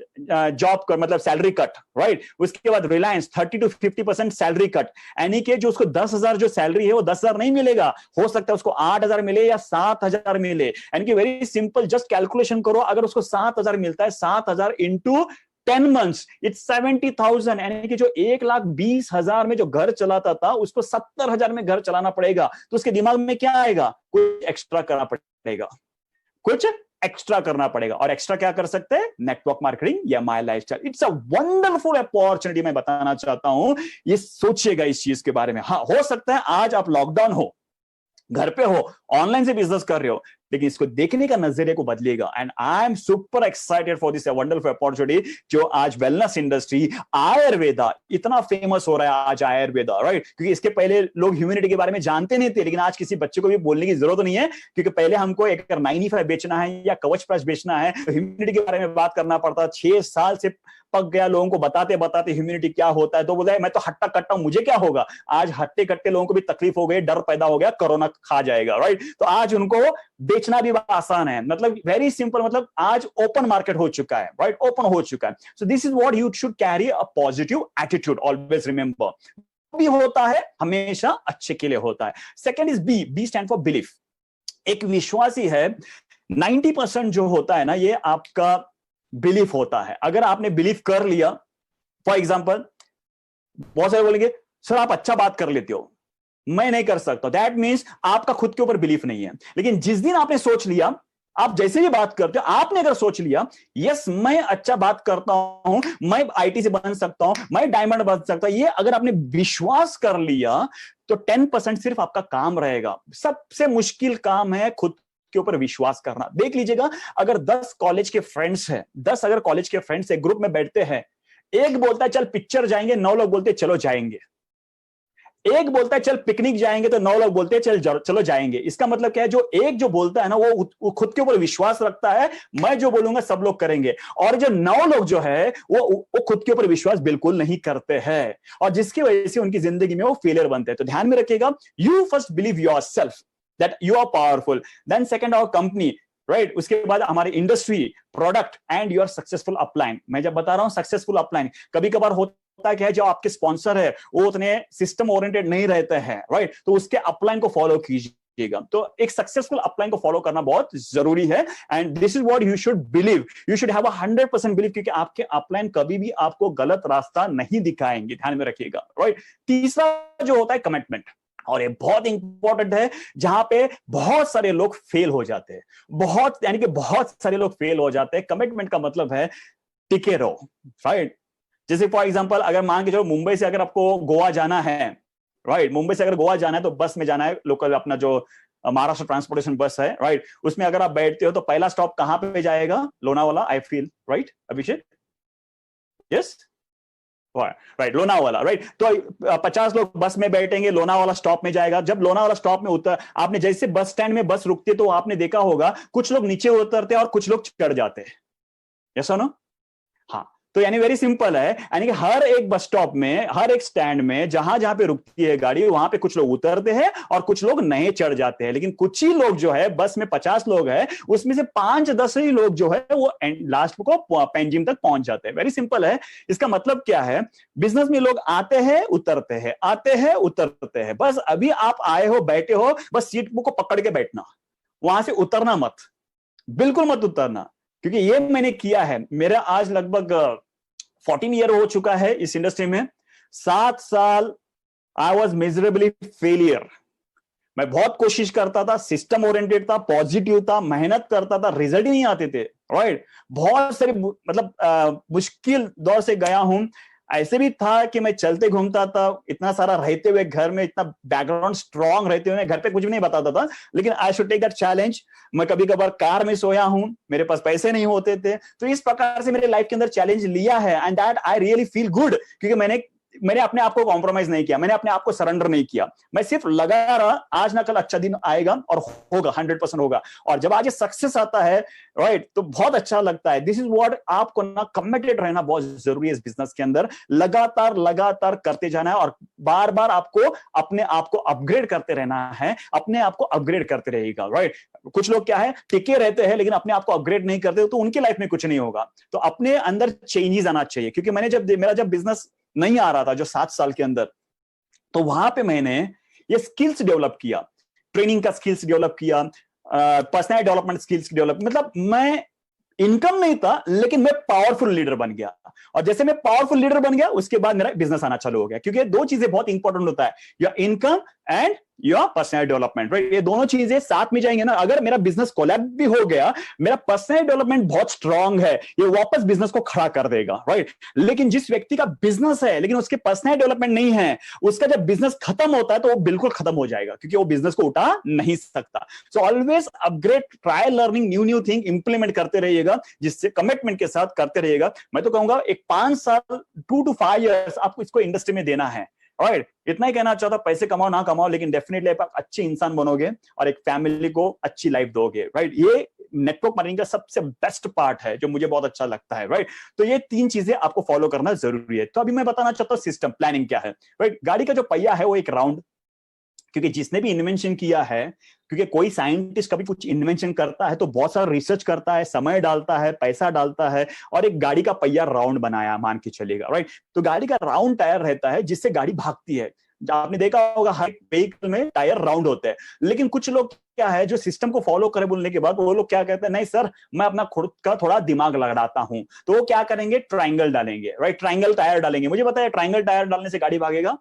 जॉब कर, मतलब सैलरी कट, राइट। उसके बाद रिलायंस 30 to 50% सैलरी कट, यानी कि जो उसको 10,000 जो सैलरी है वो 10,000 नहीं मिलेगा, हो सकता है उसको 8,000 मिले या 7,000 मिले। यानी कि वेरी सिंपल, जस्ट कैलकुलेशन करो, अगर उसको 7,000 मिलता है, 7,000 इंटू 10 months, it's 70,000, यानी कि जो 1,20,000 में जो घर चलाता था उसको 70,000 में घर चलाना पड़ेगा। तो उसके दिमाग में क्या आएगा, कुछ एक्स्ट्रा करना पड़ेगा, कुछ एक्स्ट्रा करना पड़ेगा। और एक्स्ट्रा क्या कर सकते हैं, नेटवर्क मार्केटिंग या my lifestyle. It's a wonderful opportunity, मैं बताना चाहता हूं, ये सोचिएगा इस चीज के बारे में। हाँ, हो सकता है आज आप लॉकडाउन हो, घर पे हो, ऑनलाइन से बिजनेस कर रहे हो, लेकिन इसको देखने का नजरिए को बदलेगा। And I am super excited for this wonderful opportunity, जो आज वेलनेस इंडस्ट्री, आयुर्वेदा इतना फेमस हो रहा है आज, आयुर्वेदा, राइट। क्योंकि इसके पहले लोग ह्यूमिनिटी के बारे में जानते नहीं थे, लेकिन आज किसी बच्चे को भी बोलने की जरूरत नहीं है, क्योंकि पहले हमको एक 95 बेचना है या कवच प्लस बेचना है, तो ह्यूमिनिटी के बारे में बात करना पड़ता। 6 साल से पक गया लोगों को बताते बताते ह्यूमिनिटी क्या होता है, तो बोला मैं तो हट्टा कट्टा हूं, मुझे क्या होगा। आज हट्टे कट्टे लोगों को भी तकलीफ हो गई, डर पैदा हो गया, कोरोना खा जाएगा, राइट। तो आज उनको बेचना भी आसान है, मतलब वेरी सिंपल, मतलब आज ओपन मार्केट हो चुका है, राइट, ओपन हो चुका है। So this is what you should carry a positive attitude, always remember. भी होता है हमेशा अच्छे के लिए होता है। Second is be stand for belief. एक विश्वासी है, 90% जो होता है ना, ये आपका बिलीफ होता है। अगर आपने बिलीव कर लिया, फॉर एग्जाम्पल बहुत सारे बोलेंगे सर आप अच्छा बात कर लेते हो, मैं नहीं कर सकता, दैट मीन्स आपका खुद के ऊपर बिलीफ नहीं है। लेकिन जिस दिन आपने सोच लिया, आप जैसे भी बात करते हो, आपने अगर सोच लिया यस मैं अच्छा बात करता हूं, मैं IT से बन सकता हूं, मैं डायमंड बन सकता हूं, ये अगर आपने विश्वास कर लिया, तो 10% सिर्फ आपका काम रहेगा। सबसे मुश्किल काम है खुद के ऊपर विश्वास करना। देख लीजिएगा, अगर 10 कॉलेज के फ्रेंड्स हैं, 10 अगर कॉलेज के फ्रेंड्स है, ग्रुप में बैठते हैं, एक बोलता है चल पिक्चर जाएंगे, 9 लोग बोलते हैं चलो जाएंगे। एक बोलता है चल पिकनिक जाएंगे, तो 9 लोग बोलते हैं चलो जाएंगे। इसका मतलब क्या है, जो एक जो बोलता है ना, वो खुद के ऊपर विश्वास रखता है, मैं जो बोलूंगा सब लोग करेंगे। और जो 9 लोग जो है वो खुद के ऊपर विश्वास बिल्कुल नहीं करते हैं, और जिसकी वजह से उनकी जिंदगी में वो फेलियर बनते हैं। तो ध्यान में रखिएगा, you first believe yourself that you are powerful, then second our company, right उसके बाद हमारी industry, product and your successful upline. मैं जब बता रहा हूं सक्सेसफुल अपलाइन, कभी कभार होता क्या है जो आपके स्पॉन्सर है वो उतने सिस्टम ओरिएंटेड नहीं रहते हैं, राइट, तो उसके अपलाइन को फॉलो कीजिए। तो एक सक्सेसफुल अपलाइन को फॉलो करना बहुत जरूरी है and this is what you should believe, you should have 100% believe, क्योंकि आपके अपलाइन कभी भी आपको गलत रास्ता नहीं दिखाएंगे, ध्यान में रखिएगा, राइट। तीसरा जो होता है कमिटमेंट, और ये बहुत इंपॉर्टेंट है, जहां पे बहुत सारे लोग फेल हो जाते हैं, बहुत यानी कि बहुत सारे लोग फेल हो जाते हैं। कमिटमेंट का मतलब है टिके रहो, राइट। जैसे फॉर एग्जांपल अगर मान के चलो मुंबई से अगर आपको गोवा जाना है, राइट, मुंबई से अगर गोवा जाना है तो बस में जाना है, लोकल अपना जो महाराष्ट्र ट्रांसपोर्टेशन बस है, राइट, उसमें अगर आप बैठते हो तो पहला स्टॉप कहां पे जाएगा? Lonavala, I feel, right Abhishek? Yes, right, Lonavala, right. तो 50 लोग बस में बैठेंगे, लोनावाला स्टॉप में जाएगा। जब लोनावाला स्टॉप में उतर, आपने जैसे बस स्टैंड में बस रुकती है तो आपने देखा होगा कुछ लोग नीचे उतरते हैं और कुछ लोग चढ़ जाते हैं, यस और नो? हाँ, तो यानी वेरी सिंपल है, यानी कि हर एक बस स्टॉप में, हर एक स्टैंड में जहां जहां पे रुकती है गाड़ी वहां पे कुछ लोग उतरते हैं और कुछ लोग नहीं चढ़ जाते हैं। लेकिन कुछ ही लोग जो है, बस में 50 लोग हैं उसमें से 5-10 ही लोग जो है वो लास्ट को पेंजिम तक पहुंच जाते हैं। वेरी सिंपल है। इसका मतलब क्या है? बिजनेस में लोग आते हैं उतरते हैं, आते हैं उतरते हैं। बस अभी आप आए हो, बैठे हो, बस सीट को पकड़ के बैठना, वहां से उतरना मत, बिल्कुल मत उतरना, क्योंकि ये मैंने किया है। मेरा आज लगभग 14 ईयर हो चुका है इस इंडस्ट्री में। 7 साल आई वॉज मिजरेबली फेलियर। मैं बहुत कोशिश करता था, सिस्टम ओरिएंटेड था, पॉजिटिव था, मेहनत करता था, रिजल्ट ही नहीं आते थे, राइट। बहुत सारे मतलब मुश्किल दौर से गया हूं। ऐसे भी था कि मैं चलते घूमता था, इतना सारा रहते हुए घर में, इतना बैकग्राउंड स्ट्रांग रहते हुए घर पे कुछ भी नहीं बताता था, लेकिन I should take that challenge. मैं कभी कभार कार में सोया हूं, मेरे पास पैसे नहीं होते थे, तो इस प्रकार से मेरे लाइफ के अंदर चैलेंज लिया है and that I really feel good, क्योंकि मैंने अपने आप को कॉम्प्रोमाइज नहीं किया, मैंने अपने आप को सरेंडर नहीं किया, मैं सिर्फ लगा रहा। आज ना कल अच्छा दिन आएगा और होगा, 100% होगा। और जब आज ये सक्सेस आता है, राइट, तो बहुत अच्छा लगता है। दिस इज व्हाट, आपको ना कमिटेड रहना बहुत जरूरी है इस बिजनेस के अंदर। लगातार लगातार करते जाना है और बार बार आपको अपने आप को अपग्रेड करते रहना है, अपने आप को अपग्रेड करते रहेगा, राइट। कुछ लोग क्या है, टिके रहते हैं लेकिन अपने आप को अपग्रेड नहीं करते, तो उनकी लाइफ में कुछ नहीं होगा। तो अपने अंदर चेंजेस आना चाहिए, क्योंकि मेरा जब बिजनेस नहीं आ रहा था, जो 7 साल के अंदर, तो वहां पे मैंने ये स्किल्स डेवलप किया, ट्रेनिंग का स्किल्स डेवलप किया, पर्सनल डेवलपमेंट स्किल्स डेवलप, मतलब मैं इनकम नहीं था लेकिन मैं पावरफुल लीडर बन गया। और जैसे मैं पावरफुल लीडर बन गया उसके बाद मेरा बिजनेस आना चालू हो गया, क्योंकि दो चीजें बहुत इंपॉर्टेंट होता है, your income and your personal development, right. ये दोनों चीजें साथ में जाएंगे ना। अगर मेरा बिजनेस कोलैप्स भी हो गया, मेरा पर्सनल डेवलपमेंट बहुत स्ट्रांग है, ये वापस बिजनेस को खड़ा कर देगा, राइट। लेकिन जिस व्यक्ति का बिजनेस है लेकिन उसके पर्सनल डेवलपमेंट नहीं है, उसका जब बिजनेस खत्म होता है तो वो बिल्कुल खत्म हो जाएगा, क्योंकि वो बिजनेस को उठा नहीं सकता। So always upgrade, try learning new thing implement करते रहिएगा, जिससे कमिटमेंट के साथ करते रहिएगा। मैं तो कहूंगा एक 5 साल 2 to 5 years आपको इसको इंडस्ट्री में देना है, राइट। इतना ही कहना चाहता, पैसे कमाओ ना कमाओ, लेकिन डेफिनेटली आप अच्छे इंसान बनोगे और एक फैमिली को अच्छी लाइफ दोगे, राइट। ये नेटवर्क मार्केटिंग का सबसे बेस्ट पार्ट है जो मुझे बहुत अच्छा लगता है, राइट। तो ये 3 चीजें आपको फॉलो करना जरूरी है। तो अभी मैं बताना चाहता हूं सिस्टम प्लानिंग क्या है, राइट। गाड़ी का जो पहिया है वो एक राउंड, क्योंकि जिसने भी इन्वेंशन किया है, क्योंकि कोई साइंटिस्ट कभी कुछ इन्वेंशन करता है तो बहुत सारा रिसर्च करता है, समय डालता है, पैसा डालता है, और एक गाड़ी का पहिया राउंड बनाया मान के चलेगा, राइट। तो गाड़ी का राउंड टायर रहता है जिससे गाड़ी भागती है। आपने देखा होगा हर व्हीकल में टायर राउंड होते हैं, लेकिन कुछ लोग क्या है जो सिस्टम को फॉलो करे बोलने के बाद वो लोग क्या कहते हैं, नहीं सर मैं अपना खुद का थोड़ा दिमाग लगाता हूं, तो वो क्या करेंगे, ट्रायंगल डालेंगे, राइट, ट्रायंगल टायर डालेंगे। मुझे पता है ट्रायंगल टायर डालने से गाड़ी भागेगा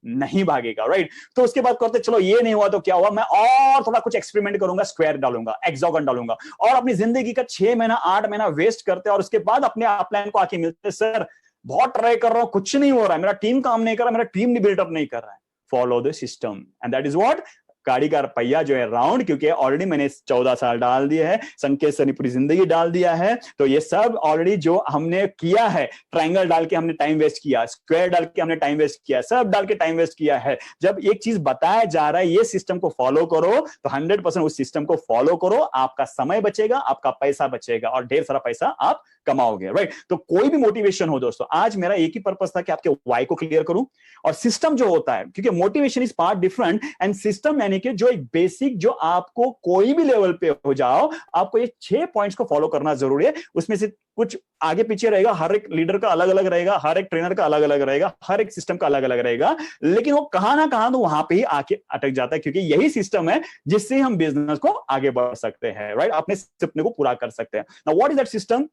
नहीं भागेगा, राइट। तो उसके बाद कहते चलो ये नहीं हुआ तो क्या हुआ, मैं और थोड़ा कुछ एक्सपेरिमेंट करूंगा, स्क्वायर डालूंगा, एक्सॉगन डालूंगा, और अपनी जिंदगी का 6 महीना 8 महीना वेस्ट करते हैं, और उसके बाद अपने अपलाइन को आके मिलते, सर बहुत ट्राई कर रहा हूं, कुछ नहीं हो रहा है, मेरा टीम काम नहीं कर रहा, मेरा टीम बिल्डअप नहीं कर रहा है। Follow the system and that is what, गाड़ी का पहिया जो है राउंड, क्योंकि ऑलरेडी मैंने 14 साल डाल दिए हैं, संकेत सर ने पूरी जिंदगी डाल दिया है, तो ये सब ऑलरेडी जो हमने किया है, ट्रायंगल डाल के हमने टाइम वेस्ट किया, स्क्वायर डाल के हमने टाइम वेस्ट किया, सब डाल के टाइम वेस्ट किया है। जब एक चीज बताया जा रहा है ये सिस्टम को फॉलो करो, तो 100% उस सिस्टम को फॉलो करो, आपका समय बचेगा, आपका पैसा बचेगा, और ढेर सारा पैसा आप कमाओगे, राइट। तो कोई भी मोटिवेशन हो दोस्तों, आज मेरा एक ही पर्पस था कि आपके वाई को क्लियर करूं, और सिस्टम जो होता है, क्योंकि motivation is part different and system यानी यानी कि जो एक बेसिक, जो आपको कोई भी लेवल पे हो जाओ, आपको ये 6 पॉइंट्स को फॉलो करना जरूरी है। उसमें से कुछ आगे पीछे रहेगा, हर एक लीडर का अलग अलग रहेगा, हर एक ट्रेनर का अलग अलग रहेगा, हर एक सिस्टम का अलग अलग रहेगा, लेकिन वो कहां ना कहां तो वहां पे ही आके अटक जाता है, क्योंकि यही सिस्टम है जिससे हम बिजनेस को आगे बढ़ सकते हैं, राइट, अपने सपने को पूरा कर सकते हैं। Now what is that system,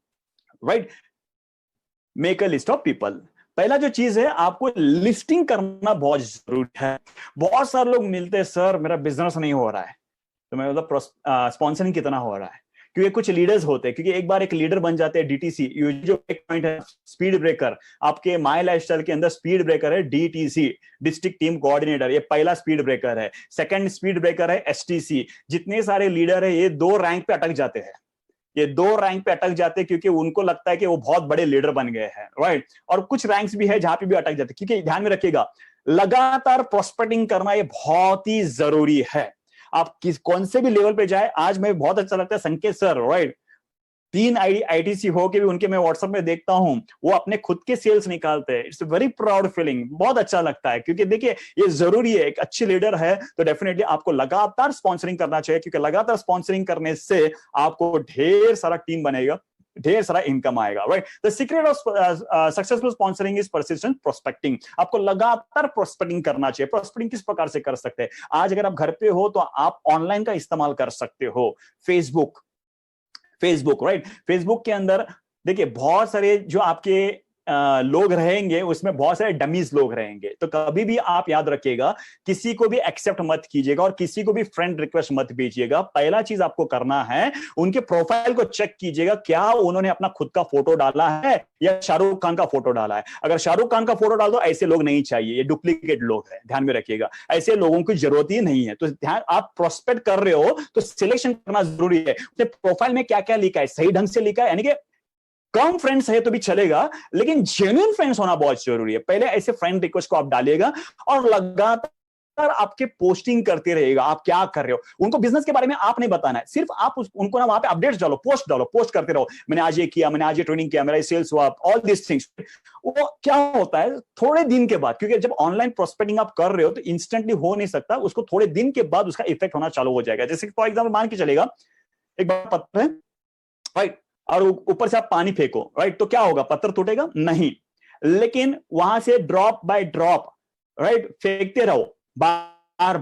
right? Make a list of people. पहला जो चीज है, आपको लिस्टिंग करना बहुत जरूरी है। बहुत सारे लोग मिलते हैं, सर मेरा बिजनेस नहीं हो रहा है, तो मैं मतलब स्पॉन्सरिंग कितना हो रहा है, क्योंकि कुछ लीडर्स होते हैं, क्योंकि एक बार एक लीडर बन जाते हैं डीटीसी, जो एक पॉइंट है स्पीड ब्रेकर, आपके माय लाइफस्टाइल के अंदर स्पीड ब्रेकर है डीटीसी, डिस्ट्रिक्ट टीम कोऑर्डिनेटर, ये पहला स्पीड ब्रेकर है। सेकंड स्पीड ब्रेकर है एसटीसी। जितने सारे लीडर है ये 2 रैंक पे अटक जाते हैं, ये 2 रैंक पे अटक जाते हैं, क्योंकि उनको लगता है कि वो बहुत बड़े लीडर बन गए हैं, राइट। और कुछ रैंक्स भी है जहां पे भी अटक जाते हैं, क्योंकि ध्यान में रखिएगा, लगातार प्रोस्पेक्टिंग करना ये बहुत ही जरूरी है। आप कौन से भी लेवल पे जाए, आज मैं बहुत अच्छा लगता है संकेत सर, राइट, 3 आईटीसी हो के भी उनके मैं व्हाट्सएप में देखता हूं, वो अपने खुद के सेल्स निकालते हैं। इट्स वेरी प्राउड फीलिंग, बहुत अच्छा लगता है, क्योंकि देखिए ये जरूरी है, एक अच्छे लीडर है तो डेफिनेटली आपको लगातार स्पॉन्सरिंग करना चाहिए, क्योंकि लगातार स्पॉन्सरिंग करने से आपको ढेर सारा टीम बनेगा, ढेर सारा इनकम आएगा, right. The secret of successful sponsoring is persistent prospecting. आपको लगातार प्रोस्पेक्टिंग करना चाहिए। प्रोस्पेक्टिंग किस प्रकार से कर सकते हैं? आज अगर आप घर पे हो तो आप ऑनलाइन का इस्तेमाल कर सकते हो। फेसबुक, राइट, फेसबुक के अंदर देखिए बहुत सारे जो आपके लोग रहेंगे, उसमें बहुत सारे डमीज लोग रहेंगे, तो कभी भी आप याद रखिएगा, किसी को भी एक्सेप्ट मत कीजिएगा और किसी को भी फ्रेंड रिक्वेस्ट मत भेजिएगा। पहला चीज आपको करना है, उनके प्रोफाइल को चेक कीजिएगा, क्या उन्होंने अपना खुद का फोटो डाला है या शाहरुख खान का फोटो डाला है। अगर शाहरुख खान का फोटो डाल दो, ऐसे लोग नहीं चाहिए, ये डुप्लीकेट लोग हैं, ध्यान में रखिएगा, ऐसे लोगों की जरूरत ही नहीं है। तो ध्यान, आप प्रोस्पेक्ट कर रहे हो तो सिलेक्शन करना जरूरी है। प्रोफाइल में क्या क्या लिखा है, सही ढंग से लिखा है, यानी कि कम फ्रेंड्स है तो भी चलेगा, लेकिन जेन्युइन फ्रेंड्स होना बहुत जरूरी है। पहले ऐसे फ्रेंड रिक्वेस्ट को आप डालिएगा और लगातार आपके पोस्टिंग करते रहेगा, आप क्या कर रहे हो। उनको बिजनेस के बारे में आप नहीं बताना है, सिर्फ आप उनको ना वहां पे अपडेट्स डालो, पोस्ट करते रहो, मैंने आज ये किया, मैंने आज ये ट्रेनिंग किया, मेरा सेल्स हुआ, ऑल दिस थिंग्स। वो क्या होता है, थोड़े दिन के बाद, क्योंकि जब ऑनलाइन प्रोस्पेक्टिंग आप कर रहे हो तो इंस्टेंटली हो नहीं सकता, उसको थोड़े दिन के बाद उसका इफेक्ट होना चालू हो जाएगा। जैसे फॉर एग्जाम्पल मान के चलेगा, एक बार पत्थर है, राइट, और ऊपर से आप पानी फेंको, राइट, तो क्या होगा, पत्थर टूटेगा नहीं, लेकिन वहां से ड्रॉप बाय ड्रॉप, राइट, फेंकते रहो बार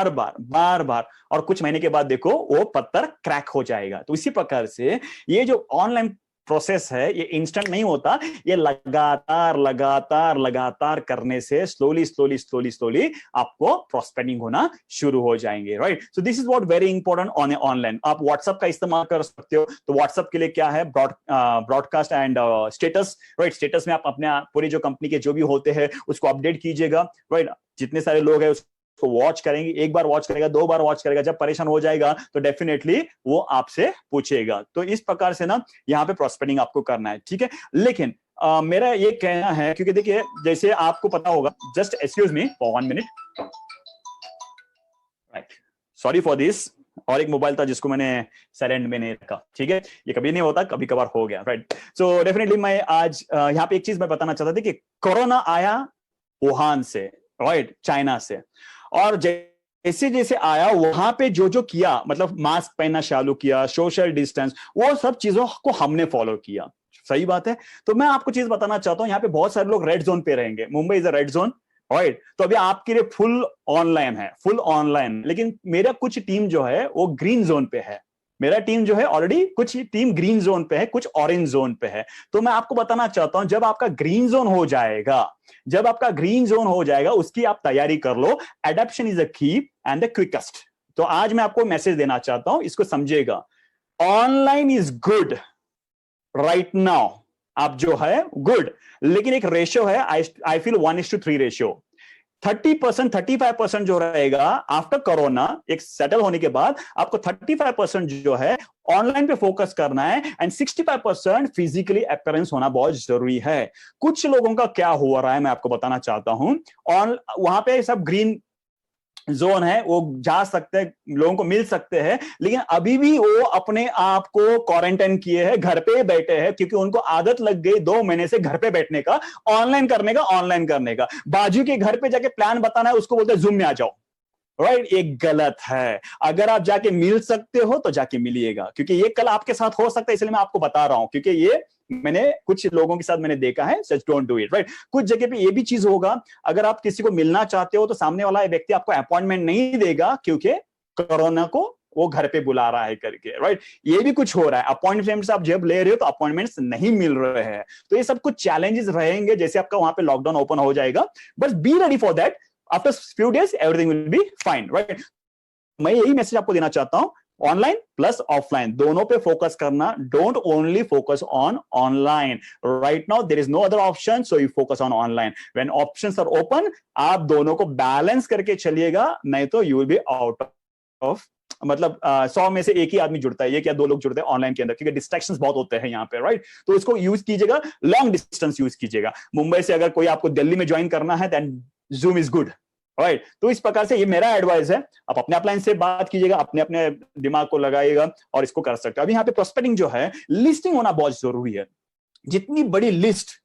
बार, और कुछ महीने के बाद देखो वो पत्थर क्रैक हो जाएगा। तो इसी प्रकार से ये जो ऑनलाइन प्रोसेस है, ये इंस्टेंट नहीं होता, ये लगातार करने से स्लोली आपको प्रोस्पेक्टिंग होना शुरू हो जाएंगे, right. So this is what very important online. आप व्हाट्सएप का इस्तेमाल कर सकते हो, तो व्हाट्सएप के लिए क्या है, broadcast and status, right. Status में आप अपने पूरी जो कंपनी के जो भी होते हैं उसको अपडेट कीजिएगा, राइट। जितने सारे लोग हैं तो वॉच करेंगे, एक बार वॉच करेगा, 2 बार वॉच करेगा, जब परेशान हो जाएगा तो डेफिनेटली वो आपसे पूछेगा। तो इस प्रकार से ना यहाँ पे प्रोस्पेक्टिंग आपको करना है, ठीक है। लेकिन मेरा ये कहना है, क्योंकि देखिए जैसे आपको पता होगा, just excuse me for 1 minute, right, sorry for this. और एक मोबाइल था जिसको मैंने साइलेंट में नहीं रखा, ठीक है, ये कभी नहीं होता, कभी कभार हो गया, राइट। सो डेफिनेटली मैं आज यहाँ पे एक चीज मैं बताना चाहता था कि कोरोना आया वुहान से, राइट, चाइना से, और जैसे जैसे आया वहां पे जो जो किया, मतलब मास्क पहनना चालू किया, सोशल डिस्टेंस, वो सब चीजों को हमने फॉलो किया, सही बात है। तो मैं आपको चीज बताना चाहता हूं, यहाँ पे बहुत सारे लोग रेड जोन पे रहेंगे, Mumbai is a red zone, right. तो अभी आपके लिए फुल ऑनलाइन, लेकिन मेरा कुछ टीम जो है वो ग्रीन जोन पे है, मेरा टीम जो है ऑलरेडी कुछ टीम ग्रीन जोन पे है, कुछ ऑरेंज जोन पे है। तो मैं आपको बताना चाहता हूं, जब आपका ग्रीन जोन हो जाएगा, उसकी आप तैयारी कर लो। Adoption is the key and the quickest. तो आज मैं आपको मैसेज देना चाहता हूं, इसको समझिएगा। Online is good right now, आप जो है गुड, लेकिन एक रेशियो है, आई फील 1:3 रेशियो। 30%, 35% जो रहेगा आफ्टर कोरोना, एक सेटल होने के बाद आपको 35% जो है ऑनलाइन पे फोकस करना है, एंड 65% फिजिकली अपीयरेंस होना बहुत जरूरी है। कुछ लोगों का क्या हो रहा है मैं आपको बताना चाहता हूं। वहां पे सब ग्रीन जोन है, वो जा सकते हैं, लोगों को मिल सकते हैं, लेकिन अभी भी वो अपने आप को क्वारंटाइन किए हैं, घर पे बैठे हैं, क्योंकि उनको आदत लग गई 2 महीने से घर पे बैठने का, ऑनलाइन करने का। बाजू के घर पे जाके प्लान बताना है, उसको बोलते हैं जूम में आ जाओ, राइट, ये गलत है। अगर आप जाके मिल सकते हो तो जाके मिलिएगा, क्योंकि ये कल आपके साथ हो सकता है, इसलिए मैं आपको बता रहा हूं, क्योंकि ये मैंने कुछ लोगों के साथ मैंने देखा है। सच डोंट डू इट, राइट। कुछ जगह पे ये भी चीज होगा, अगर आप किसी को मिलना चाहते हो तो सामने वाला व्यक्ति आपको अपॉइंटमेंट नहीं देगा, क्योंकि कोरोना को वो घर पे बुला रहा है करके, राइट। ये भी कुछ हो रहा है, अपॉइंटमेंट्स आप जब ले रहे हो तो अपॉइंटमेंट्स नहीं मिल रहे हैं। तो ये सब कुछ चैलेंजेस रहेंगे, जैसे आपका वहां पे लॉकडाउन ओपन हो जाएगा, बस be ready for that. After few days everything will be fine, right. मैं यही मैसेज आपको देना चाहता हूं, ऑनलाइन प्लस ऑफलाइन दोनों पे फोकस करना। Don't only focus on online. Right now there is no other option, so you focus on online. When options are open, आप दोनों को बैलेंस करके चलिएगा, नहीं तो you will be out of, मतलब 100 में से एक ही आदमी जुड़ता है, एक या दो लोग जुड़ते हैं ऑनलाइन के अंदर, क्योंकि डिस्ट्रैक्शंस बहुत होते हैं यहाँ पे, राइट। तो इसको यूज कीजिएगा, लॉन्ग डिस्टेंस यूज कीजिएगा। मुंबई से अगर कोई आपको दिल्ली में ज्वाइन करना है, then Zoom is good, right. तो इस प्रकार से ये मेरा एडवाइस है, आप अपने अपलाइन से बात कीजिएगा, अपने अपने दिमाग को लगाइएगा और इसको कर सकते हैं। अभी यहाँ पे प्रोस्पेक्टिंग जो है, लिस्टिंग होना बहुत जरूरी है। जितनी बड़ी लिस्ट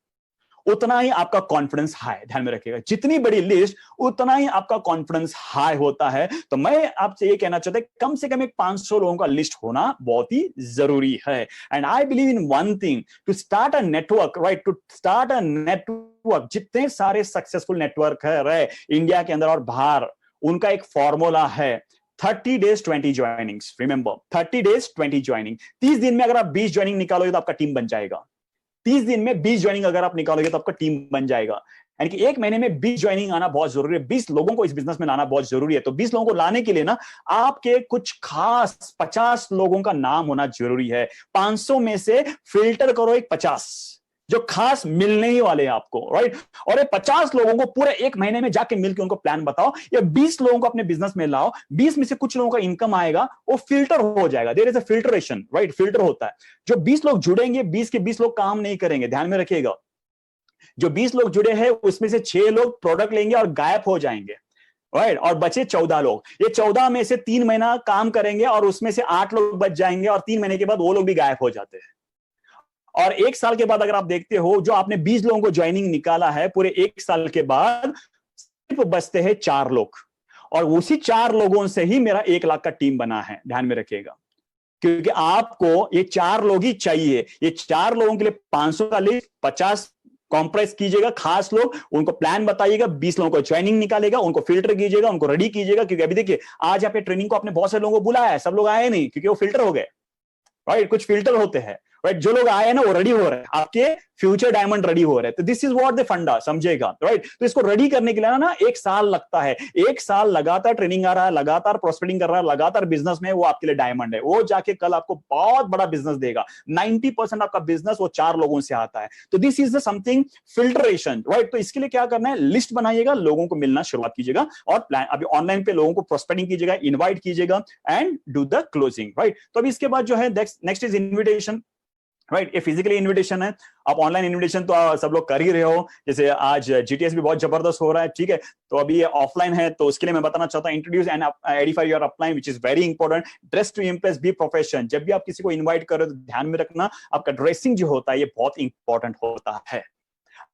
उतना ही आपका कॉन्फिडेंस हाई, ध्यान में रखिएगा। जितनी बड़ी लिस्ट उतना ही आपका कॉन्फिडेंस हाई होता है। तो मैं आपसे ये कहना चाहता हूं, कम से कम एक 500 लोगों का लिस्ट होना बहुत ही जरूरी है। And I believe in one thing, to start a network, right, to start a network, जितने सारे सक्सेसफुल नेटवर्क है रहे इंडिया के अंदर और बाहर, उनका एक फॉर्मूला है, 30 days 20 joinings. Remember, 30 days 20 joining. 30 दिन में अगर आप 20 ज्वाइनिंग निकालोगे तो आपका टीम बन जाएगा। 30 दिन में 20 ज्वाइनिंग अगर आप निकालोगे तो आपका टीम बन जाएगा। यानी कि एक महीने में 20 ज्वाइनिंग आना बहुत जरूरी है। 20 लोगों को इस बिजनेस में लाना बहुत जरूरी है। तो 20 लोगों को लाने के लिए ना, आपके कुछ खास 50 लोगों का नाम होना जरूरी है। 500 में से फिल्टर करो एक 50 जो खास मिलने ही वाले हैं आपको, राइट। और ये 50 लोगों को पूरे एक महीने में जाके मिलकर उनको प्लान बताओ, या 20 लोगों को अपने बिजनेस में लाओ। 20 में से कुछ लोगों का इनकम आएगा, वो फिल्टर हो जाएगा। There is a filtration, right, filter होता है। जो 20 लोग जुड़ेंगे, 20 के 20 लोग काम नहीं करेंगे, ध्यान में रखिएगा। जो 20 लोग जुड़े हैं उसमें से 6 लोग प्रोडक्ट लेंगे और गायब हो जाएंगे, राइट। और बचे 14 लोग। ये 14 में से 3 महीना काम करेंगे और उसमें से 8 लोग बच जाएंगे, और 3 महीने के बाद वो लोग भी गायब हो जाते हैं। और 1 साल के बाद अगर आप देखते हो, जो आपने 20 लोगों को ज्वाइनिंग निकाला है, पूरे 1 साल के बाद सिर्फ बचते हैं 4 लोग, और उसी 4 लोगों से ही मेरा 1 लाख का टीम बना है, ध्यान में रखिएगा। क्योंकि आपको ये 4 लोग ही चाहिए। ये 4 लोगों के लिए 500 का लिस्ट, 50 कॉम्प्रेस कीजिएगा, खास लोग, उनको प्लान बताइएगा, 20 लोगों को ज्वाइनिंग निकालेगा, उनको फिल्टर कीजिएगा, उनको रेडी कीजिएगा। क्योंकि अभी देखिए, आज आप ट्रेनिंग को आपने बहुत से लोगों को बुलाया है, सब लोग आए नहीं, क्योंकि वो फिल्टर हो गए, राइट। कुछ फिल्टर होते हैं, राइट। जो लोग आए हैं ना, वो रेडी हो रहे हैं, आपके फ्यूचर डायमंड रेडी हो रहे हैं। तो दिस इज व्हाट द फंडा, समझेगा, राइट। तो इसको रेडी करने के लिए ना 1 साल लगता है। 1 साल लगातार ट्रेनिंग आ रहा है, लगातार प्रोस्पेक्टिंग कर रहा है, लगातार बिजनेस में, वो आपके लिए डायमंड है। वो जाके कल आपको बहुत बड़ा बिजनेस देगा। 90% आपका बिजनेस वो 4 लोगों से आता है। तो this is the something filtration, right. तो इसके लिए क्या करना है, लिस्ट बनाइएगा, लोगों को मिलना शुरुआत कीजिएगा, और प्लान अभी ऑनलाइन पे लोगों को प्रोस्पेक्टिंग कीजिएगा, इन्वाइट कीजिएगा, and do the closing, right. तो अभी इसके बाद जो है नेक्स्ट इज इन्विटेशन, राइट। ये फिजिकली इन्विटेशन है। आप ऑनलाइन इन्विटेशन तो सब लोग कर ही रहे हो, जैसे आज जीटीएस भी बहुत जबरदस्त हो रहा है, ठीक है। तो अभी ये ऑफलाइन है, तो उसके लिए मैं बताना चाहता हूं, introduce and edify your upline, which is very important. Dress to impress, be professional. जब भी आप किसी को इन्वाइट करो तो ध्यान में रखना, आपका ड्रेसिंग जो होता है ये बहुत इंपॉर्टेंट होता है।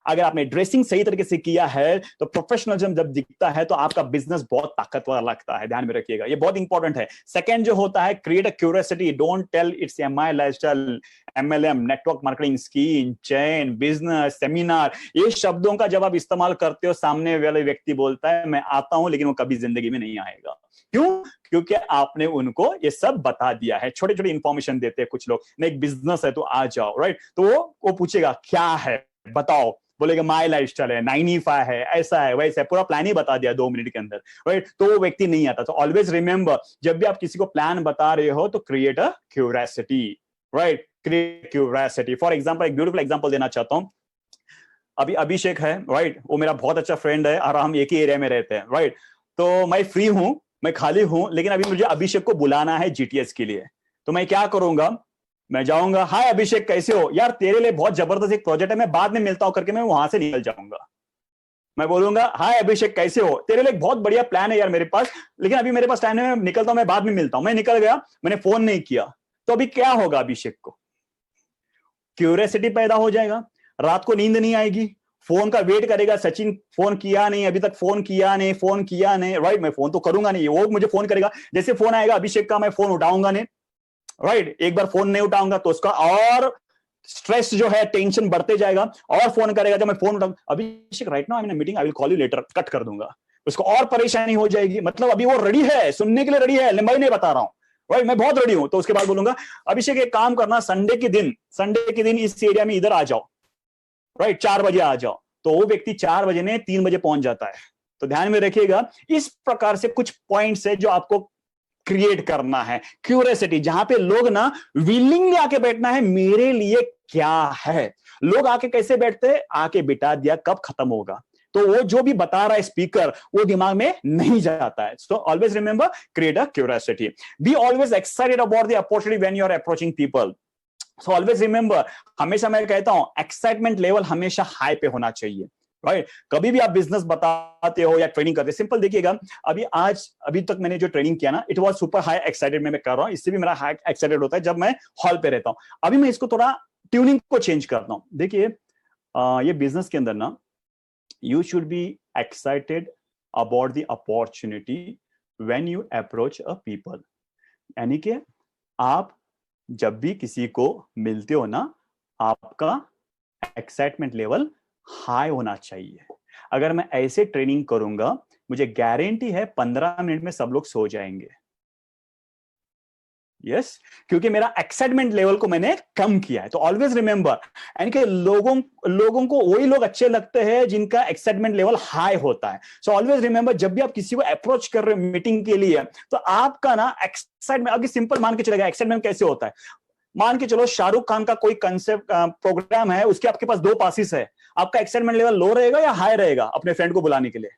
अगर आपने ड्रेसिंग सही तरीके से किया है तो प्रोफेशनलिज्म जब दिखता है तो आपका बिजनेस बहुत ताकतवर लगता है, ध्यान में रखिएगा, ये बहुत इंपॉर्टेंट है। सेकंड जो होता है, create a curiosity, don't tell it's MI lifestyle, MLM, network marketing, scheme, chain, business, seminar. ये शब्दों का जब आप इस्तेमाल करते हो, सामने वाले व्यक्ति बोलता है मैं आता हूं, लेकिन वो कभी जिंदगी में नहीं आएगा। क्यों? क्योंकि आपने उनको ये सब बता दिया है। छोटे छोटे इंफॉर्मेशन देते हैं कुछ लोग, नहीं एक बिजनेस है तो आ जाओ, राइट। तो वो पूछेगा क्या है बताओ, बोलेगा माई लाइफस्टाइल है, 95 है, ऐसा है वैसा है, पूरा प्लान ही बता दिया 2 मिनट के अंदर, राइट। तो वो व्यक्ति नहीं आता। तो ऑलवेज रिमेंबर, जब भी आप किसी को प्लान बता रहे हो तो create a curiosity, right, create curiosity. For example, एक ब्यूटीफुल एग्जांपल देना चाहता हूं। अभी अभिषेक है, राइट, वो मेरा बहुत अच्छा फ्रेंड है और हम एक ही एरिया में रहते हैं, राइट। तो मैं फ्री हूं, मैं खाली हूं, लेकिन अभी मुझे अभिषेक को बुलाना है जीटीएस के लिए। तो मैं क्या करूंगा, मैं जाऊंगा, हाय अभिषेक कैसे हो यार, तेरे लिए बहुत जबरदस्त एक प्रोजेक्ट है, मैं बाद में मिलता हूं करके मैं वहां से निकल जाऊंगा। मैं बोलूंगा हाय अभिषेक कैसे हो, तेरे लिए एक बहुत बढ़िया प्लान है यार मेरे पास, लेकिन अभी मेरे पास टाइम नहीं, मैं निकलता हूं, मैं बाद में मिलता हूं। मैं निकल गया, मैंने फोन नहीं किया, तो अभी क्या होगा, अभिषेक को क्यूरियोसिटी पैदा हो जाएगा, रात को नींद नहीं आएगी, फोन का वेट करेगा, सचिन फोन किया नहीं अभी तक, फोन किया नहीं, राइट, मैं फोन तो करूंगा नहीं, वो मुझे फोन करेगा, जैसे फोन आएगा अभिषेक का मैं फोन उठाऊंगा नहीं, राइट, एक बार फोन नहीं उठाऊंगा तो उसका और स्ट्रेस जो है, टेंशन बढ़ते जाएगा, और फोन करेगा, जब मैं फोन उठाऊंगा, Abhishek right now I am in a meeting, I will call you later, cut कर दूंगा, उसको और परेशानी हो जाएगी, मतलब अभी वो रेडी है, सुनने के लिए रेडी है, मैं नहीं बता रहा हूं, राइट, मैं बहुत रेडी हूं, तो उसके बाद बोलूंगा अभिषेक एक काम करना, संडे के दिन इस एरिया में इधर आ जाओ, राइट, 4 बजे आ जाओ, तो वो व्यक्ति 4 बजे ने 3 बजे पहुंच जाता है। तो ध्यान में रखिएगा, इस प्रकार से कुछ पॉइंट्स है जो आपको क्रिएट करना है, क्यूरियोसिटी, जहां पे लोग ना विलिंगली आके बैठना है, मेरे लिए क्या है, लोग आके कैसे बैठते हैं, आके बिठा दिया, कब खत्म होगा, तो वो जो भी बता रहा है स्पीकर वो दिमाग में नहीं जाता है। So always remember, create a curiosity, be always excited about the opportunity when you are approaching people. So always remember, हमेशा मैं कहता हूं एक्साइटमेंट लेवल हमेशा हाई पे होना चाहिए, राइट, कभी भी आप बिजनेस बताते हो या ट्रेनिंग करते हो, सिंपल देखिएगा, अभी तक मैंने जो ट्रेनिंग किया ना, it was super high excited मैं कर रहा हूं, इससे भी मेरा हाई एक्साइटेड होता है जब मैं हॉल पे रहता हूं। अभी मैं इसको थोड़ा ट्यूनिंग को चेंज करता हूं। देखिए ये बिजनेस के अंदर ना, you should be excited about the opportunity when you approach a people, यानी कि आप जब भी किसी को मिलते हो ना, आपका एक्साइटमेंट लेवल हाई होना चाहिए। अगर मैं ऐसे ट्रेनिंग करूंगा, मुझे गारंटी है 15 मिनट में सब लोग सो जाएंगे, यस, क्योंकि मेरा एक्साइटमेंट लेवल को मैंने कम किया है। तो ऑलवेज रिमेंबर, यानी कि लोगों को वही लोग अच्छे लगते हैं जिनका एक्साइटमेंट लेवल हाई होता है। सो ऑलवेज रिमेंबर, जब भी आप किसी को अप्रोच कर रहे हो मीटिंग के लिए, तो आपका ना एक्साइटमेंट, अभी सिंपल मान के चलेगा एक्साइटमेंट कैसे होता है, मान के चलो शाहरुख खान का कोई कंसेप्ट प्रोग्राम है, उसके आपके पास 2 पासिस है, आपका एक्साइटमेंट लेवल लो रहेगा या हाई रहेगा? अपने फ्रेंड को बुलाने के लिए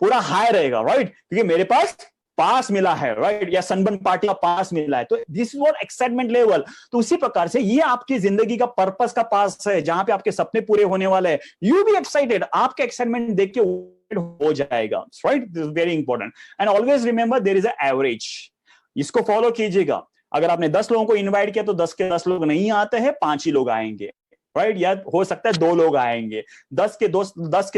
पूरा हाई रहेगा, राइट, क्योंकि मेरे पास पास मिला है, राइट, या सनबर्न पार्टी का पास मिला है, तो this is what excitement level. तो उसी प्रकार से ये आपकी जिंदगी का पर्पस का पास है, जहां पे आपके सपने पूरे होने वाले हैं, यू बी एक्साइटेड, आपके एक्साइटमेंट देख के हो जाएगा, right, this is very important. And always remember, there is a average, इसको फॉलो कीजिएगा। अगर आपने 10 लोगों को इनवाइट किया तो 10 के 10 लोग नहीं आते हैं, 5 ही लोग आएंगे, राइट, या हो सकता है 2 लोग आएंगे। 10 के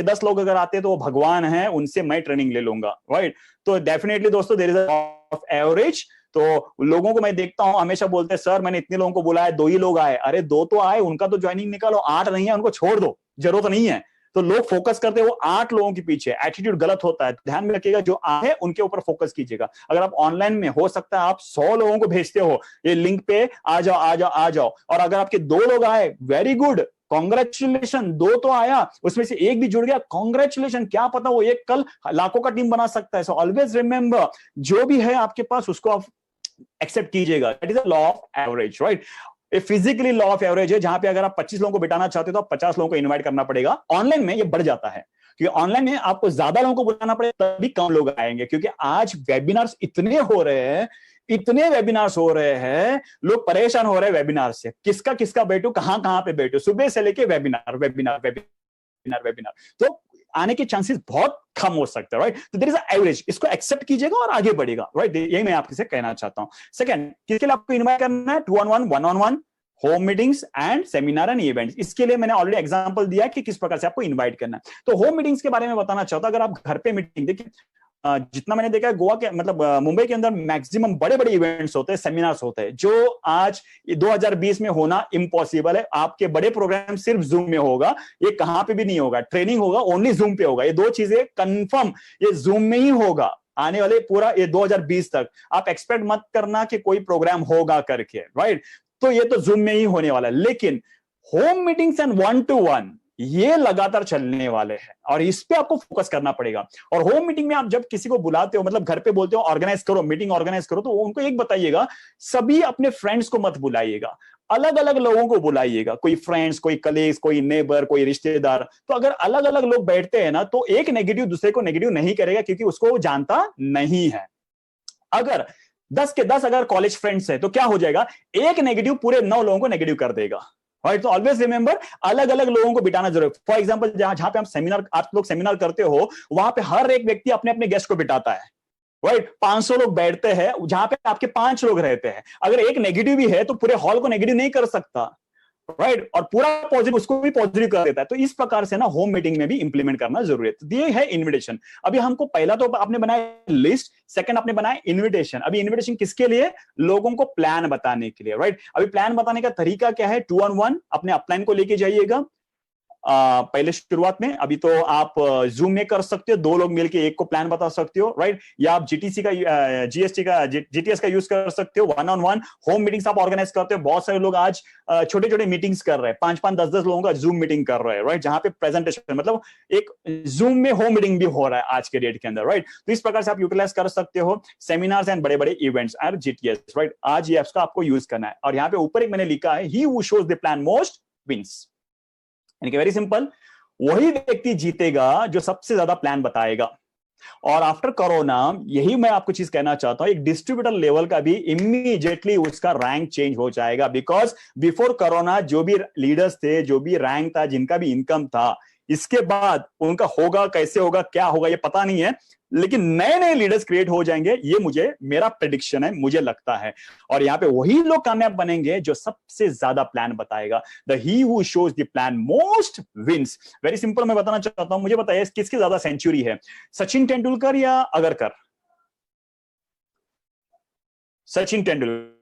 10 लोग अगर आते हैं तो वो भगवान हैं, उनसे मैं ट्रेनिंग ले लूंगा, राइट। तो डेफिनेटली दोस्तों, there is a law of average. तो लोगों को मैं देखता हूं हमेशा बोलते हैं, सर मैंने इतने लोगों को बुलाया, 2 ही लोग आए। अरे 2 तो आए, उनका तो ज्वाइनिंग निकालो, 8 नहीं है, उनको छोड़ दो, जरूरत नहीं है। तो लोग फोकस करते हैं वो 8 लोगों के पीछे, एटीट्यूड गलत होता है। ध्यान में रखिएगा, जो आए उनके ऊपर फोकस कीजिएगा। अगर आप ऑनलाइन में, हो सकता है आप 100 लोगों को भेजते हो ये लिंक पे, आ जाओ आ जाओ आ जाओ, और अगर आपके 2 लोग आए, वेरी गुड, कॉन्ग्रेचुलेशन, 2 तो आया, उसमें से 1 भी जुड़ गया, कॉन्ग्रेचुलेशन, क्या पता वो एक कल लाखों का टीम बना सकता है। सो ऑलवेज रिमेंबर, जो भी है आपके पास उसको आप एक्सेप्ट कीजिएगा, that is a law of average, right. Physically law of average है, जहां पे अगर आप 25 लोगों को बिठाना चाहते हो तो आप 50 लोगों को इनवाइट करना पड़ेगा। ऑनलाइन में ये बढ़ जाता है, क्योंकि ऑनलाइन में आपको ज्यादा लोगों को बुलाना पड़ेगा, तभी कम लोग आएंगे, क्योंकि आज वेबिनार्स इतने हो रहे हैं, इतने वेबिनार्स हो रहे हैं, लोग परेशान हो रहे हैं वेबिनार से, किसका बैठू, कहां पे बैठू, सुबह से लेके वेबिनार, तो आने के चांसेस बहुत कम हो सकते हैं, राइट। तो देयर इज अ एवरेज, इसको एक्सेप्ट कीजिएगा और आगे बढ़ेगा, राइट। यही मैं आपसे कहना चाहता हूं। सेकंड, किसके लिए आपको इनवाइट करना है? 2-on-1, 1-on-1, home meetings and seminar and events. इसके लिए मैंने ऑलरेडी एग्जांपल दिया कि किस प्रकार से आपको इनवाइट करना है। तो होम मीटिंग्स के बारे में बताना चाहता हूं। अगर आप घर पे मीटिंग, देखिए जितना मैंने देखा है, गोवा के मतलब मुंबई के अंदर मैक्सिमम बड़े बड़े इवेंट्स होते हैं, सेमिनार्स होते हैं, जो आज 2020 में होना इम्पॉसिबल है। आपके बड़े प्रोग्राम सिर्फ जूम में होगा, ये कहां पे भी नहीं होगा। ट्रेनिंग होगा ओनली जूम पे होगा, ये 2 चीजें कंफर्म, ये जूम में ही होगा आने वाले पूरा ये 2020 तक। आप एक्सपेक्ट मत करना कि कोई प्रोग्राम होगा करके, राइट। तो ये तो जूम में ही होने वाला है। लेकिन होम मीटिंग्स एंड 1-to-1 ये लगातार चलने वाले हैं, और इस पे आपको फोकस करना पड़ेगा। और होम मीटिंग में आप जब किसी को बुलाते हो, मतलब घर पे बोलते हो ऑर्गेनाइज करो, मीटिंग ऑर्गेनाइज करो, तो उनको एक बताइएगा, सभी अपने फ्रेंड्स को मत बुलाइएगा, अलग अलग लोगों को बुलाइएगा। कोई फ्रेंड्स, कोई कलीग्स, कोई नेबर, कोई रिश्तेदार। तो अगर अलग अलग लोग बैठते हैं ना, तो एक नेगेटिव दूसरे को नेगेटिव नहीं करेगा, क्योंकि उसको वो जानता नहीं है। अगर 10 के 10 अगर कॉलेज फ्रेंड्स है, तो क्या हो जाएगा, एक नेगेटिव पूरे 9 लोगों को नेगेटिव कर देगा, राइट। तो ऑलवेज रिमेंबर, अलग अलग लोगों को बिठाना जरूरी है। फॉर एग्जांपल, जहां पे आप लोग सेमिनार करते हो, वहां पे हर एक व्यक्ति अपने अपने गेस्ट को बिठाता है, राइट। 500 लोग बैठते हैं, जहां पे आपके 5 लोग रहते हैं। अगर एक नेगेटिव भी है तो पूरे हॉल को नेगेटिव नहीं कर सकता। राइट, और पूरा पॉजिटिव उसको भी पॉजिटिव कर देता है। तो इस प्रकार से ना होम मीटिंग में भी इंप्लीमेंट करना जरूरी है। तो ये है इनविटेशन। अभी हमको पहला तो आपने बनाया लिस्ट, सेकंड आपने बनाया इनविटेशन। अभी इनविटेशन किसके लिए? लोगों को प्लान बताने के लिए, राइट। अभी प्लान बताने का तरीका क्या है? 2 on 1 अपने अपलाइन को लेके जाइएगा। पहले शुरुआत में अभी तो आप जूम में कर सकते हो, 2 लोग मिलके एक को प्लान बता सकते हो, राइट। या आप जीटीसी का जीएसटी का जीटीएस का यूज कर सकते हो। 1 on 1 होम मीटिंग्स आप ऑर्गेनाइज करते हो। बहुत सारे लोग आज छोटे छोटे मीटिंग्स कर रहे हैं, 5-5 10-10 लोगों का जूम मीटिंग कर रहे हैं, राइट, जहां पे प्रेजेंटेशन मतलब एक जूम में होम मीटिंग भी हो रहा है आज के डेट के अंदर, राइट। तो इस प्रकार से आप यूटिलाइज कर सकते हो सेमिनार्स एंड बड़े बड़े इवेंट्स और जीटीएस, राइट। आज ये आपका आपको यूज करना है। और यहाँ पे ऊपर एक मैंने लिखा है, he who shows the plan most wins, यानी कि वेरी सिंपल, वही व्यक्ति जीतेगा जो सबसे ज्यादा प्लान बताएगा। और आफ्टर कोरोना यही मैं आपको चीज कहना चाहता हूं, एक डिस्ट्रीब्यूटर लेवल का भी इमीडिएटली उसका रैंक चेंज हो जाएगा। बिकॉज बिफोर कोरोना जो भी लीडर्स थे, जो भी रैंक था, जिनका भी इनकम था, इसके बाद उनका होगा, कैसे होगा, क्या होगा, ये पता नहीं है, लेकिन नए नए लीडर्स क्रिएट हो जाएंगे। ये मेरा प्रेडिक्शन है, मुझे लगता है। और यहाँ पे वही लोग कामयाब बनेंगे जो सबसे ज्यादा प्लान बताएगा। The he who shows the plan most wins. Very simple, मैं बताना चाहता हूं, मुझे बताइए किसकी ज्यादा सेंचुरी है, सचिन तेंदुलकर या अगरकर? सचिन तेंदुलकर,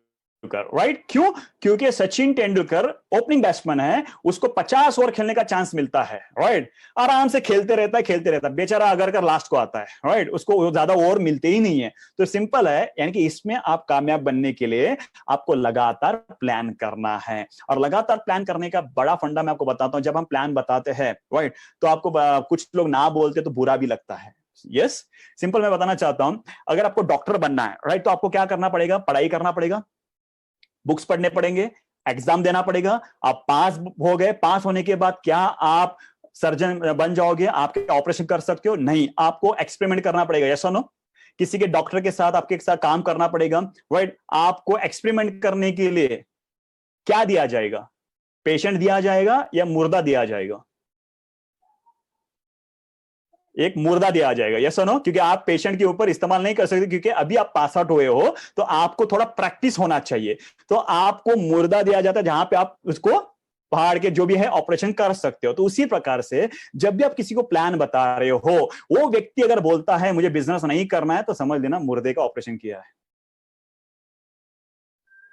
राइट। क्यों? क्योंकि सचिन तेंदुलकर ओपनिंग बैट्समैन है, उसको 50 ओवर खेलने का चांस मिलता है, राइट। आराम से खेलते रहता है। बेचारा अगरकर लास्ट को आता है, राइट, उसको ज्यादा ओवर मिलते ही नहीं है। तो सिंपल है, यानी कि इसमें आप कामयाब बनने के लिए आपको लगातार प्लान करना है। और लगातार प्लान करने का बड़ा फंडा मैं आपको बताता हूं। जब हम प्लान बताते हैं, राइट, तो आपको कुछ लोग ना बोलते तो बुरा भी लगता है। यस, सिंपल मैं बताना चाहता हूं, अगर आपको डॉक्टर बनना है, राइट, तो आपको क्या करना पड़ेगा? पढ़ाई करना पड़ेगा, बुक्स पढ़ने पड़ेंगे, एग्जाम देना पड़ेगा। आप पास हो गए, पास होने के बाद क्या आप सर्जन बन जाओगे? आपके ऑपरेशन कर सकते हो? नहीं, आपको एक्सपेरिमेंट करना पड़ेगा। यस और नो? किसी के डॉक्टर के साथ आपके साथ काम करना पड़ेगा, राइट। आपको एक्सपेरिमेंट करने के लिए क्या दिया जाएगा? पेशेंट दिया जाएगा या मुर्दा दिया जाएगा? एक मुर्दा दिया जाएगा। यस और नो? क्योंकि आप पेशेंट के ऊपर इस्तेमाल नहीं कर सकते, क्योंकि अभी आप पास आउट हुए हो, तो आपको थोड़ा प्रैक्टिस होना चाहिए। तो आपको मुर्दा दिया जाता है जहां पे आप उसको पहाड़ के जो भी है ऑपरेशन कर सकते हो। तो उसी प्रकार से जब भी आप किसी को प्लान बता रहे हो, वो व्यक्ति अगर बोलता है मुझे बिजनेस नहीं करना है, तो समझ लेना मुर्दे का ऑपरेशन किया है,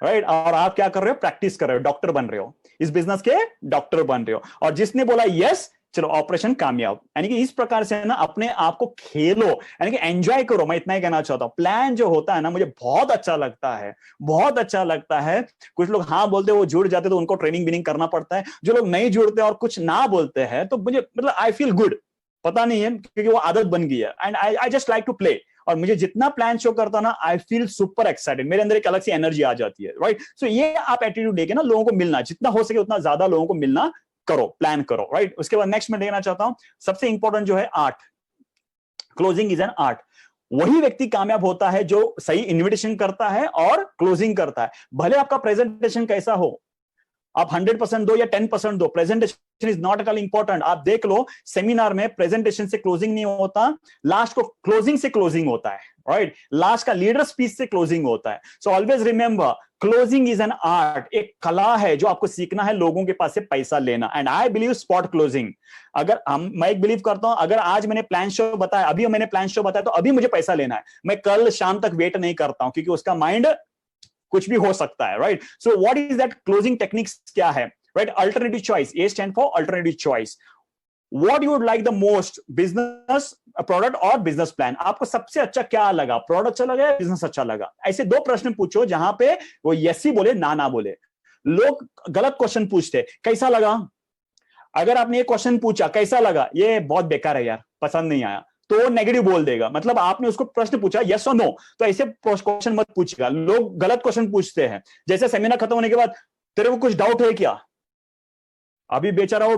राइट। और आप क्या कर रहे हो? प्रैक्टिस कर रहे हो, डॉक्टर बन रहे हो, इस बिजनेस के डॉक्टर बन रहे हो। और जिसने बोला यस, चलो ऑपरेशन कामयाब। यानी कि इस प्रकार से ना अपने आप को खेलो, यानी कि एंजॉय करो। मैं इतना ही कहना चाहता हूं। प्लान जो होता है ना, मुझे बहुत अच्छा लगता है, बहुत अच्छा लगता है। कुछ लोग हाँ बोलते हैं, वो जुड़ जाते तो उनको ट्रेनिंग बिनिंग करना पड़ता है। जो लोग नहीं जुड़ते और कुछ ना बोलते हैं, तो मुझे मतलब आई फील गुड, पता नहीं है, क्योंकि वो आदत बन गई है। And I just like to play. और मुझे जितना प्लान शो करता ना, आई फील सुपर एक्साइटेड, मेरे अंदर एक अलग सी एनर्जी आ जाती है, राइट। सो ये आप एटीट्यूड लेके ना लोगों को मिलना, जितना हो सके उतना ज्यादा लोगों को मिलना करो, प्लान करो, राइट। उसके बाद नेक्स्ट मैं देखना चाहता हूं, सबसे इंपॉर्टेंट जो है art. Closing is an art. वही व्यक्ति कामयाब होता है जो सही इन्विटेशन करता है और क्लोजिंग करता है। भले आपका प्रेजेंटेशन कैसा हो, आप 100% दो या 10% दो, presentation is not at all important. आप देख लो, सेमिनार में प्रेजेंटेशन से क्लोजिंग नहीं होता, लास्ट को क्लोजिंग से क्लोजिंग होता है, राइट। लास्ट का लीडर स्पीच से क्लोजिंग होता है। So always remember, closing is an art, एक कला है जो आपको सीखना है लोगों के पास से पैसा लेना। And I believe spot closing. अगर मैं एक बिलीव करता हूं, अगर आज मैंने प्लान शो बताया, अभी मैंने प्लान शो बताया, तो अभी मुझे पैसा लेना है। मैं कल शाम तक वेट नहीं करता हूं, क्योंकि उसका माइंड कुछ भी हो सकता है, right. So what is that closing techniques क्या है, right. Alternative choice, A stand for alternative choice. What you would like the most, business product और बिजनेस प्लान? आपको सबसे अच्छा क्या लगा? प्रोडक्ट अच्छा लगा या बिजनेस अच्छा लगा? ऐसे 2 प्रश्न पूछो जहां पे वो यस ही बोले, ना बोले। लोग गलत क्वेश्चन पूछते, कैसा लगा? अगर आपने ये क्वेश्चन पूछा कैसा लगा, ये बहुत बेकार है यार, पसंद नहीं आया, तो वो नेगेटिव बोल देगा। मतलब आपने उसको प्रश्न पूछा यस और नो, तो ऐसे क्वेश्चन मत पूछेगा। लोग गलत क्वेश्चन पूछते हैं, जैसे सेमिनार खत्म होने के बाद, तेरे को कुछ डाउट है क्या? अभी बेचारा वो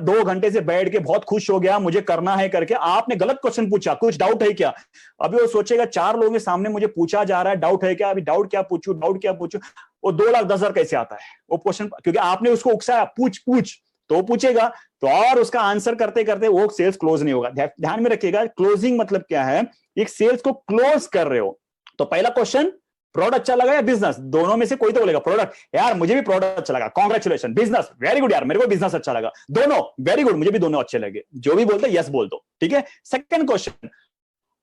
2 घंटे से बैठ के बहुत खुश हो गया, मुझे करना है करके, आपने गलत क्वेश्चन पूछा, कुछ डाउट है क्या? अभी वो सोचेगा 4 लोगों के सामने मुझे पूछा जा रहा है, डाउट है क्या? अभी डाउट क्या पूछूं, डाउट क्या पूछूं? वो 2,10,000 कैसे आता है वो क्वेश्चन? क्योंकि आपने उसको उकसाया, पूछ तो पूछेगा, तो और उसका आंसर करते करते वो सेल्स क्लोज नहीं होगा। ध्यान में रखिएगा, क्लोजिंग मतलब क्या है? एक सेल्स को क्लोज कर रहे हो। तो पहला क्वेश्चन प्रोडक्ट अच्छा लगा या बिजनेस, दोनों में से कोई तो बोलेगा प्रोडक्ट, यार मुझे भी प्रोडक्ट अच्छा लगा, कांग्रेचुलेशन, बिजनेस वेरी गुड यार मेरे को बिजनेस अच्छा लगा, दोनों वेरी गुड मुझे भी दोनों अच्छे लगे, जो भी बोलते यस बोल दो, ठीक है। Second question,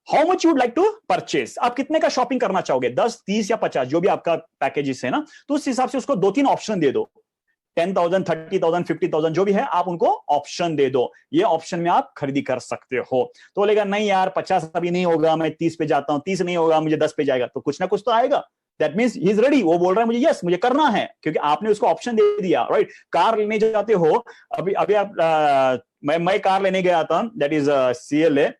how much you would like to purchase, आप कितने का शॉपिंग करना चाहोगे, 10, 30 या 50, जो भी आपका पैकेजेस है ना, तो उस हिसाब से उसको 2-3 ऑप्शन दे दो, 10,000, 30,000, 50,000 जो भी है, आप उनको ऑप्शन दे दो, ये ऑप्शन में आप खरीदी कर सकते हो। तो बोलेगा नहीं यार 50 अभी नहीं होगा, मैं 30 पे जाता हूं, 30 नहीं होगा, मुझे 10 पे जाएगा, तो कुछ ना कुछ तो आएगा। That means he is ready, वो बोल रहा है मुझे यस मुझे करना है, क्योंकि आपने उसको ऑप्शन दे दिया, राइट। कार लेने जाते हो, अभी अभी आप मैं कार लेने गया था, that is CLA,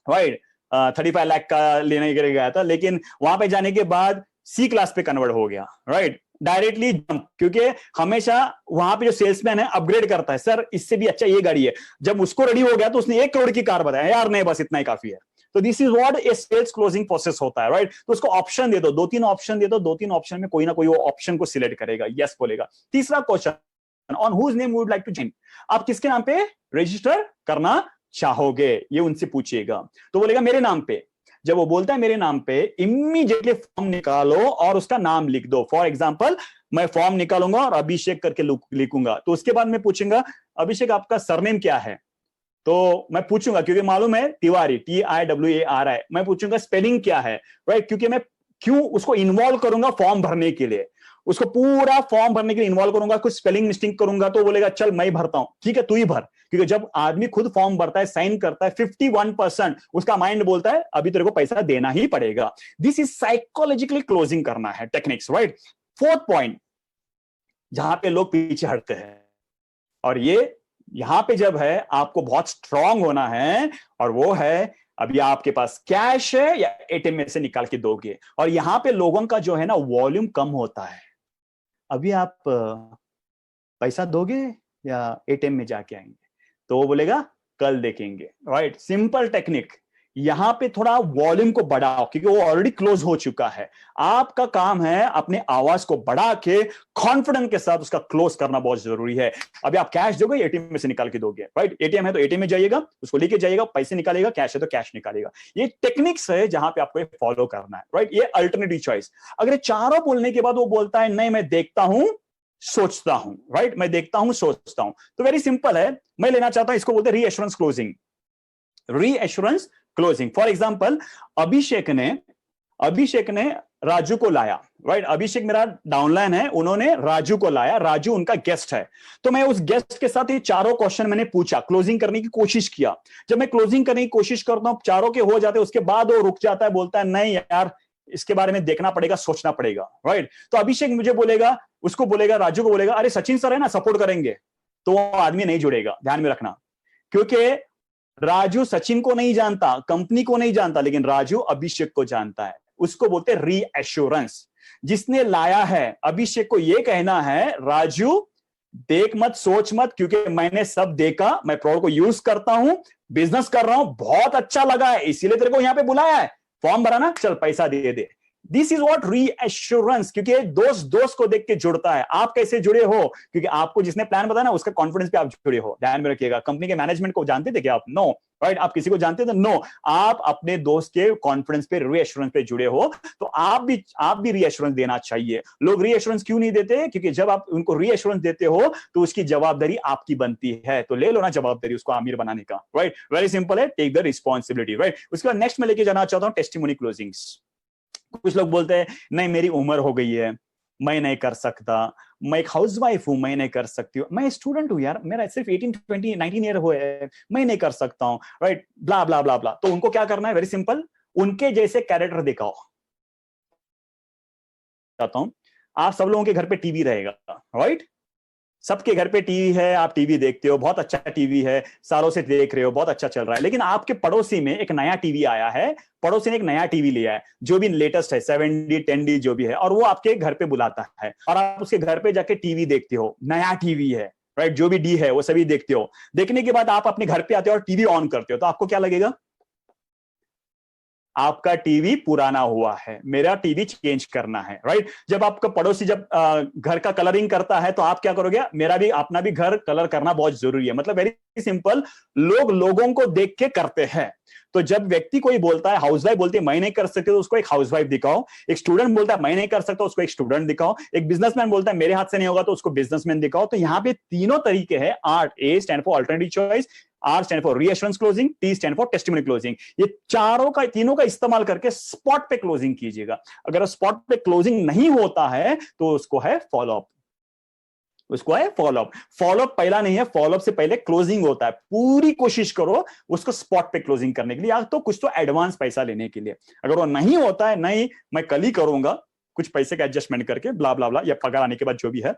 right, 35 lakh का लेने के लिए गया था, लेकिन वहां पे जाने के बाद C क्लास पे कन्वर्ट हो गया, राइट, डायरेक्टली जंप, क्योंकि हमेशा वहां पे जो सेल्समैन है अपग्रेड करता है, सर इससे भी अच्छा ये गाड़ी है, जब उसको रेडी हो गया तो उसने 1 करोड़ की कार बताया, यार नहीं बस इतना ही काफी है। तो this is what a sales closing process होता है, राइट। तो उसको ऑप्शन दे दो, 2-3 ऑप्शन दे दो, 2-3 ऑप्शन में कोई ना कोई वो ऑप्शन को सिलेक्ट करेगा, यस बोलेगा। तीसरा question, on whose name would like to join, आप किसके नाम पे रजिस्टर करना चाहोगे, ये उनसे पूछिएगा। तो बोलेगा मेरे नाम पे, जब वो बोलता है मेरे नाम पे, इमीडिएटली फॉर्म निकालो और उसका नाम लिख दो। फॉर एग्जांपल मैं फॉर्म निकालूंगा और अभिषेक करके लिखूंगा, तो उसके बाद मैं पूछूंगा अभिषेक आपका सरनेम क्या है, तो मैं पूछूंगा क्योंकि मालूम है तिवारी, TIWARI, मैं पूछूंगा स्पेलिंग क्या है, राइट, क्योंकि मैं क्यों उसको इन्वॉल्व करूंगा फॉर्म भरने के लिए, उसको पूरा फॉर्म भरने के लिए इन्वॉल्व करूंगा, कुछ स्पेलिंग मिस्टेक करूंगा तो बोलेगा चल मैं ही भरता हूं, ठीक है तू ही भर, क्योंकि जब आदमी खुद फॉर्म भरता है, साइन करता है, 51% उसका माइंड बोलता है अभी तेरे को पैसा देना ही पड़ेगा। दिस इज साइकोलॉजिकली क्लोजिंग करना है टेक्निक्स, राइट। फोर्थ पॉइंट, जहां पे लोग पीछे हटते हैं, और ये यहां पे जब है आपको बहुत स्ट्रांग होना है, और वो है अभी आपके पास कैश है या ATM में से निकाल के दोगे, और यहां पे लोगों का जो है ना वॉल्यूम कम होता है, अभी आप पैसा दोगे या ATM में जाके आएंगे, तो वो बोलेगा कल देखेंगे, राइट। सिंपल टेक्निक, यहां पे थोड़ा वॉल्यूम को बढ़ाओ, क्योंकि वो ऑलरेडी क्लोज हो चुका है, आपका काम है अपने आवाज को बढ़ा के कॉन्फिडेंस के साथ उसका क्लोज करना बहुत जरूरी है। अभी आप कैश दोगे, ATM में से निकाल के दोगे, राइट, ATM है तो ATM में जाइएगा, उसको लेके जाइएगा, पैसे निकालेगा, कैश है तो कैश निकालेगा, ये टेक्निक्स है जहां पे आपको फॉलो करना है, राइट। ये अल्टरनेटिव चॉइस। अगर चारों बोलने के बाद वो बोलता है नहीं मैं देखता हूं सोचता हूं, राइट, मैं देखता हूं सोचता हूं, तो वेरी सिंपल है, मैं लेना चाहता हूं, इसको बोलते हैं reassurance closing, reassurance closing. For example Abhishek ने राजू को लाया, राइट, अभिषेक मेरा डाउनलाइन है, उन्होंने राजू को लाया, राजू उनका गेस्ट है, तो मैं उस गेस्ट के साथ ये चारों क्वेश्चन मैंने पूछा, क्लोजिंग करने की कोशिश किया। जब मैं क्लोजिंग करने की कोशिश करता हूं, चारों के हो जाते, उसके बाद वो रुक जाता है, बोलता है नहीं यार इसके बारे में देखना पड़ेगा, सोचना पड़ेगा, राइट। तो अभिषेक मुझे बोलेगा, उसको बोलेगा, राजू को बोलेगा अरे सचिन सर है ना सपोर्ट करेंगे, तो वो आदमी नहीं जुड़ेगा, ध्यान में रखना, क्योंकि राजू सचिन को नहीं जानता, कंपनी को नहीं जानता, लेकिन राजू अभिषेक को जानता है, उसको बोलते हैं रीएश्योरेंस। जिसने लाया है अभिषेक को यह कहना है राजू देख मत सोच मत, क्योंकि मैंने सब देखा, मैं प्रोडक्ट को यूज करता हूं, बिजनेस कर रहा हूं, बहुत अच्छा लगा है, इसीलिए तेरे को यहां पे बुलाया है, फॉर्म भरा ना, चल पैसा दे दे। दिस इज व्हाट रीएश्योरेंस, क्योंकि दोस्त को देख के जुड़ता है। आप कैसे जुड़े हो, क्योंकि आपको जिसने प्लान बताया ना उसका कॉन्फिडेंस पे आप जुड़े हो, ध्यान में रखिएगा। कंपनी के मैनेजमेंट को जानते थे क्या आप? नो, राइट, आप किसी को जानते थे? नो, आप अपने दोस्त के कॉन्फिडेंस पे, रीएश्योरेंस पे जुड़े हो, तो आप भी रीएश्योरेंस देना चाहिए। लोग रीएश्योरेंस क्यों नहीं देते? क्योंकि जब आप उनको रीएश्योरेंस देते हो तो उसकी जवाबदारी आपकी बनती है, तो ले लो ना जवाबदारी उसको अमीर बनाने का, राइट। वेरी सिंपल है, टेक द रिस्पॉन्सिबिलिटी, राइट। उसके बाद नेक्स्ट में लेके जाना चाहता हूं टेस्टिमोनी क्लोजिंग्स। कुछ लोग बोलते हैं नहीं मेरी उम्र हो गई है, मैं नहीं कर सकता, मैं एक हाउसवाइफ हूं, मैं नहीं कर सकती हूँ, मैं स्टूडेंट हूं यार, मेरा सिर्फ 18, 20, 19 ईयर हुए हैं, मैं नहीं कर सकता हूं, राइट, ब्ला ब्ला ब्ला ब्ला। तो उनको क्या करना है? वेरी सिंपल, उनके जैसे कैरेक्टर दिखाओ। चाहता हूं आप सब लोगों के घर पे टीवी रहेगा, राइट, सबके घर पे टीवी है, आप टीवी देखते हो, बहुत अच्छा टीवी है, सालों से देख रहे हो, बहुत अच्छा चल रहा है, लेकिन आपके पड़ोसी में एक नया टीवी आया है, पड़ोसी ने एक नया टीवी लिया है, जो भी लेटेस्ट है, 7D 10D जो भी है, और वो आपके घर पे बुलाता है, और आप उसके घर पे जाके टीवी देखते हो, नया टीवी है, राइट, जो भी डी है वो सभी देखते हो। देखने के बाद आप अपने घर पे आते हो और टीवी ऑन करते हो, तो आपको क्या लगेगा? आपका टीवी पुराना हुआ है, मेरा टीवी चेंज करना है, राइट। जब आपका पड़ोसी जब घर का कलरिंग करता है तो आप क्या करोगे? मेरा भी अपना भी घर कलर करना बहुत जरूरी है। मतलब वेरी सिंपल, लोग लोगों को देख के करते हैं। तो जब व्यक्ति कोई बोलता है, हाउसवाइफ बोलती है मैं नहीं कर सकती, तो उसको एक हाउसवाइफ दिखाओ। एक स्टूडेंट बोलता है मैं नहीं कर सकता, उसको एक स्टूडेंट दिखाओ। एक बिजनेसमैन बोलता है मेरे हाथ से नहीं होगा, तो उसको बिजनेसमैन दिखाओ। तो यहाँ पे तीनों तरीके हैं। Art, A stand for alternative choice, R stand for reassurance closing, T stand for testimony closing. ये तीनों का इस्तेमाल करके स्पॉट पे क्लोजिंग कीजिएगा। अगर स्पॉट पे क्लोजिंग नहीं होता है तो उसको है फॉलोअप। फॉलोअप पहला नहीं है, फॉलोअप से पहले क्लोजिंग होता है। पूरी कोशिश करो उसको स्पॉट पे क्लोजिंग करने के लिए, या तो कुछ तो एडवांस पैसा लेने के लिए। अगर वो नहीं होता है, नहीं मैं कल ही करूंगा कुछ पैसे का एडजस्टमेंट करके, ब्ला ब्ला ब्ला, या पगार आने के बाद जो भी है,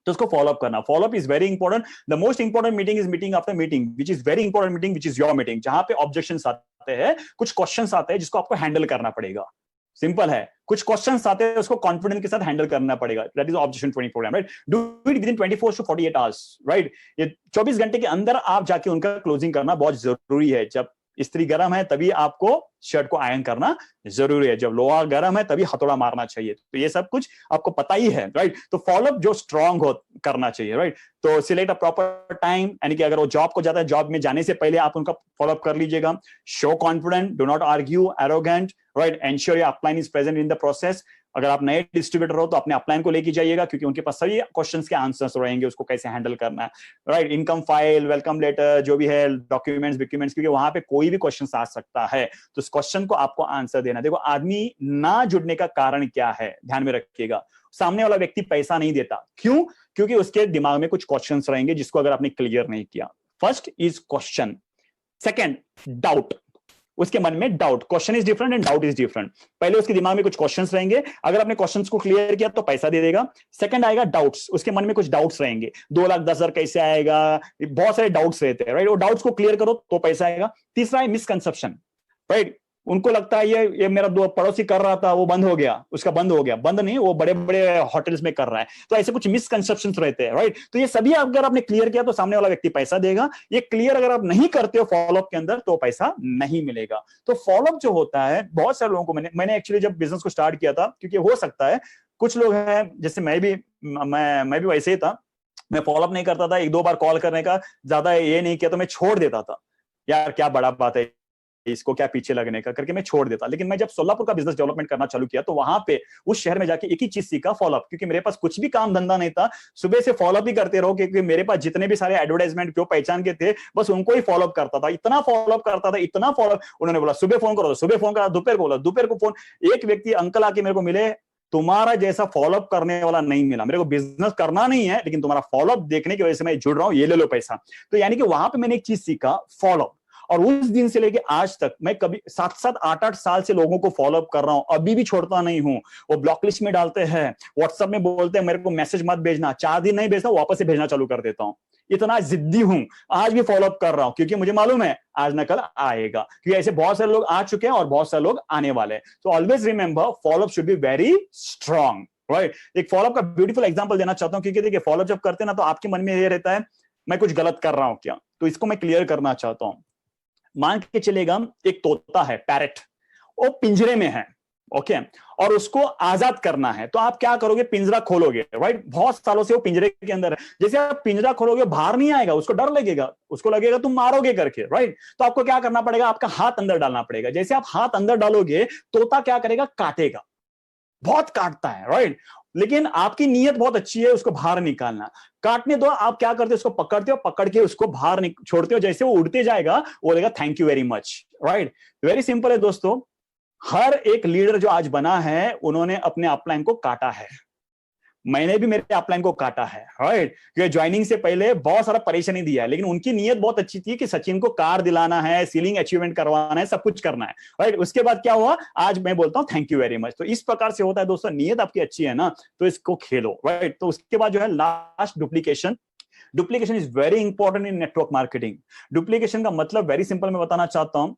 तो उसको फॉलोअप करना। Follow up is very important. The most important meeting is meeting after meeting, which is very important meeting, which is your meeting, जहां पे ऑब्जेक्शंस आते हैं, कुछ क्वेश्चंस आते हैं जिसको आपको हैंडल करना पड़ेगा। सिंपल है, कुछ क्वेश्चंस आते हैं उसको कॉन्फिडेंस के साथ हैंडल करना पड़ेगा। That is objection training program, right? Do it with in 24 to 48 hours, right? ये 24 घंटे के अंदर आप जाके उनका क्लोजिंग करना बहुत जरूरी है। जब स्त्री गर्म है तभी आपको शर्ट को आयरन करना जरूरी है, जब लोहा गर्म है तभी हथौड़ा मारना चाहिए। तो ये सब कुछ आपको पता ही है, राइट? तो फॉलोअप जो स्ट्रांग हो करना चाहिए, राइट? तो सिलेक्ट अ प्रॉपर टाइम, यानी कि अगर वो जॉब को जाता है, जॉब में जाने से पहले आप उनका फॉलोअप कर लीजिएगा। Show confident, do not argue, arrogant, right? Ensure your upline is present in the process. अगर आप नए डिस्ट्रीब्यूटर हो तो अपने अपलाइन को लेके जाइएगा, क्योंकि उनके पास सभी क्वेश्चंस के आंसर्स रहेंगे, उसको कैसे हैंडल करना है, right? Income file, welcome letter, जो भी है, डॉक्यूमेंट्स, क्योंकि वहां पे कोई भी क्वेश्चन आ सकता है, तो उस क्वेश्चन को आपको आंसर देना। देखो, आदमी ना जुड़ने का कारण क्या है, ध्यान में रखिएगा। सामने वाला व्यक्ति पैसा नहीं देता, क्यों? क्योंकि उसके दिमाग में कुछ क्वेश्चंस रहेंगे जिसको अगर आपने क्लियर नहीं किया। First is question, second doubt. उसके मन में doubt, question is different and doubt is different. पहले उसके दिमाग में कुछ क्वेश्चंस रहेंगे, अगर आपने क्वेश्चंस को क्लियर किया तो पैसा दे देगा। सेकंड आएगा डाउट्स, उसके मन में कुछ डाउट्स रहेंगे, 2,10,000 कैसे आएगा, बहुत सारे डाउट्स रहते हैं, राइट? वो डाउट्स को क्लियर करो तो पैसा आएगा। तीसरा है मिसकंसेप्शन, राइट? उनको लगता है ये मेरा दो पड़ोसी कर रहा था, वो बंद हो गया, उसका बंद हो गया। बंद नहीं, वो बड़े बड़े होटल्स में कर रहा है। तो ऐसे कुछ मिसकंसेप्शंस रहते हैं, राइट? तो ये सभी अगर आपने क्लियर किया तो सामने वाला व्यक्ति पैसा देगा। ये क्लियर अगर आप नहीं करते हो फॉलोअप के अंदर तो पैसा नहीं मिलेगा। तो फॉलोअप जो होता है, बहुत सारे लोगों को मैंने एक्चुअली जब बिजनेस को स्टार्ट किया था, क्योंकि हो सकता है कुछ लोग हैं, जैसे मैं भी वैसे ही था, मैं फॉलोअप नहीं करता था, 1-2 बार कॉल करने का, ज्यादा ये नहीं किया तो मैं छोड़ देता था। यार क्या बड़ा बात है, इसको क्या पीछे लगने का, करके मैं छोड़ देता। लेकिन मैं जब सोलापुर का बिजनेस डेवलपमेंट करना चालू किया तो वहां पे उस शहर में जाके एक ही चीज सीखा, फॉलोअप। क्योंकि मेरे पास कुछ भी काम धंधा नहीं था, सुबह से फॉलोअप ही करते रहो, क्योंकि मेरे पास जितने भी सारे एडवर्टाइजमेंट जो पहचान के थे, बस उनको ही फॉलोअप करता था। इतना फॉलोअप करता था, इतना फॉलोअप। उन्होंने बोला सुबह फोन करो, सुबह फोन करा, दोपहर को बोला, दोपहर को फोन। एक व्यक्ति अंकल आके मेरे को मिले, तुम्हारा जैसा फॉलोअप करने वाला नहीं मिला, मेरे को बिजनेस करना नहीं है लेकिन तुम्हारा फॉलोअप देखने की वजह से मैं जुड़ रहा हूं, ये ले लो पैसा। तो यानी कि वहां पे मैंने एक चीज सीखा, फॉलोअप। और उस दिन से लेके आज तक मैं कभी 7-7, 8-8 साल से लोगों को फॉलोअप कर रहा हूं, अभी भी छोड़ता नहीं हूं। वो ब्लॉक लिस्ट में डालते हैं, व्हाट्सएप में बोलते हैं मेरे को मैसेज मत भेजना, 4 दिन नहीं भेजना, वापस से भेजना चालू कर देता हूं। इतना जिद्दी हूं, आज भी फॉलोअप कर रहा हूं, क्योंकि मुझे मालूम है आज न कल आएगा। क्योंकि ऐसे बहुत सारे लोग आ चुके हैं और बहुत सारे लोग आने वाले हैं। तो always remember, follow up should be very strong, right? एक फॉलोअप का ब्यूटीफुल एग्जांपल देना चाहता हूं, क्योंकि देखिए फॉलोअप जब करते हैं ना तो आपके मन में ये रहता है मैं कुछ गलत कर रहा हूं क्या, तो इसको मैं क्लियर करना चाहता हूं। मान के चलेगा एक तोता है, पैरेट, वो पिंजरे में है, ओके, और उसको आजाद करना है, तो आप क्या करोगे? पिंजरा खोलोगे, राइट? बहुत सालों से वो पिंजरे के अंदर है। जैसे आप पिंजरा खोलोगे, बाहर नहीं आएगा, उसको डर लगेगा, उसको लगेगा तुम मारोगे करके, राइट? तो आपको क्या करना पड़ेगा? आपका हाथ अंदर डालना पड़ेगा। जैसे आप हाथ अंदर डालोगे, तोता क्या करेगा? काटेगा, बहुत काटता है, राइट? लेकिन आपकी नीयत बहुत अच्छी है उसको बाहर निकालना। काटने दो, आप क्या करते हो? उसको पकड़ते हो, पकड़ के उसको बाहर छोड़ते हो। जैसे वो उड़ते जाएगा, वो बोलेगा thank you very much, right? Very simple है दोस्तों। हर एक लीडर जो आज बना है, उन्होंने अपने अपलाइन को काटा है। मैंने भी मेरे अपलाइन को काटा है, राइट? क्योंकि ज्वाइनिंग से पहले बहुत सारा परेशानी दिया है, लेकिन उनकी नीयत बहुत अच्छी थी कि सचिन को कार दिलाना है, सीलिंग अचीवमेंट करवाना है, सब कुछ करना है, राइट? उसके बाद क्या हुआ? आज मैं बोलता हूं थैंक यू वेरी मच। तो इस प्रकार से होता है दोस्तों, नीयत आपकी अच्छी है ना, तो इसको खेलो, राइट? तो उसके बाद जो है last, duplication. Duplication is very important in network marketing. Duplication का मतलब वेरी सिंपल मैं बताना चाहता हूं,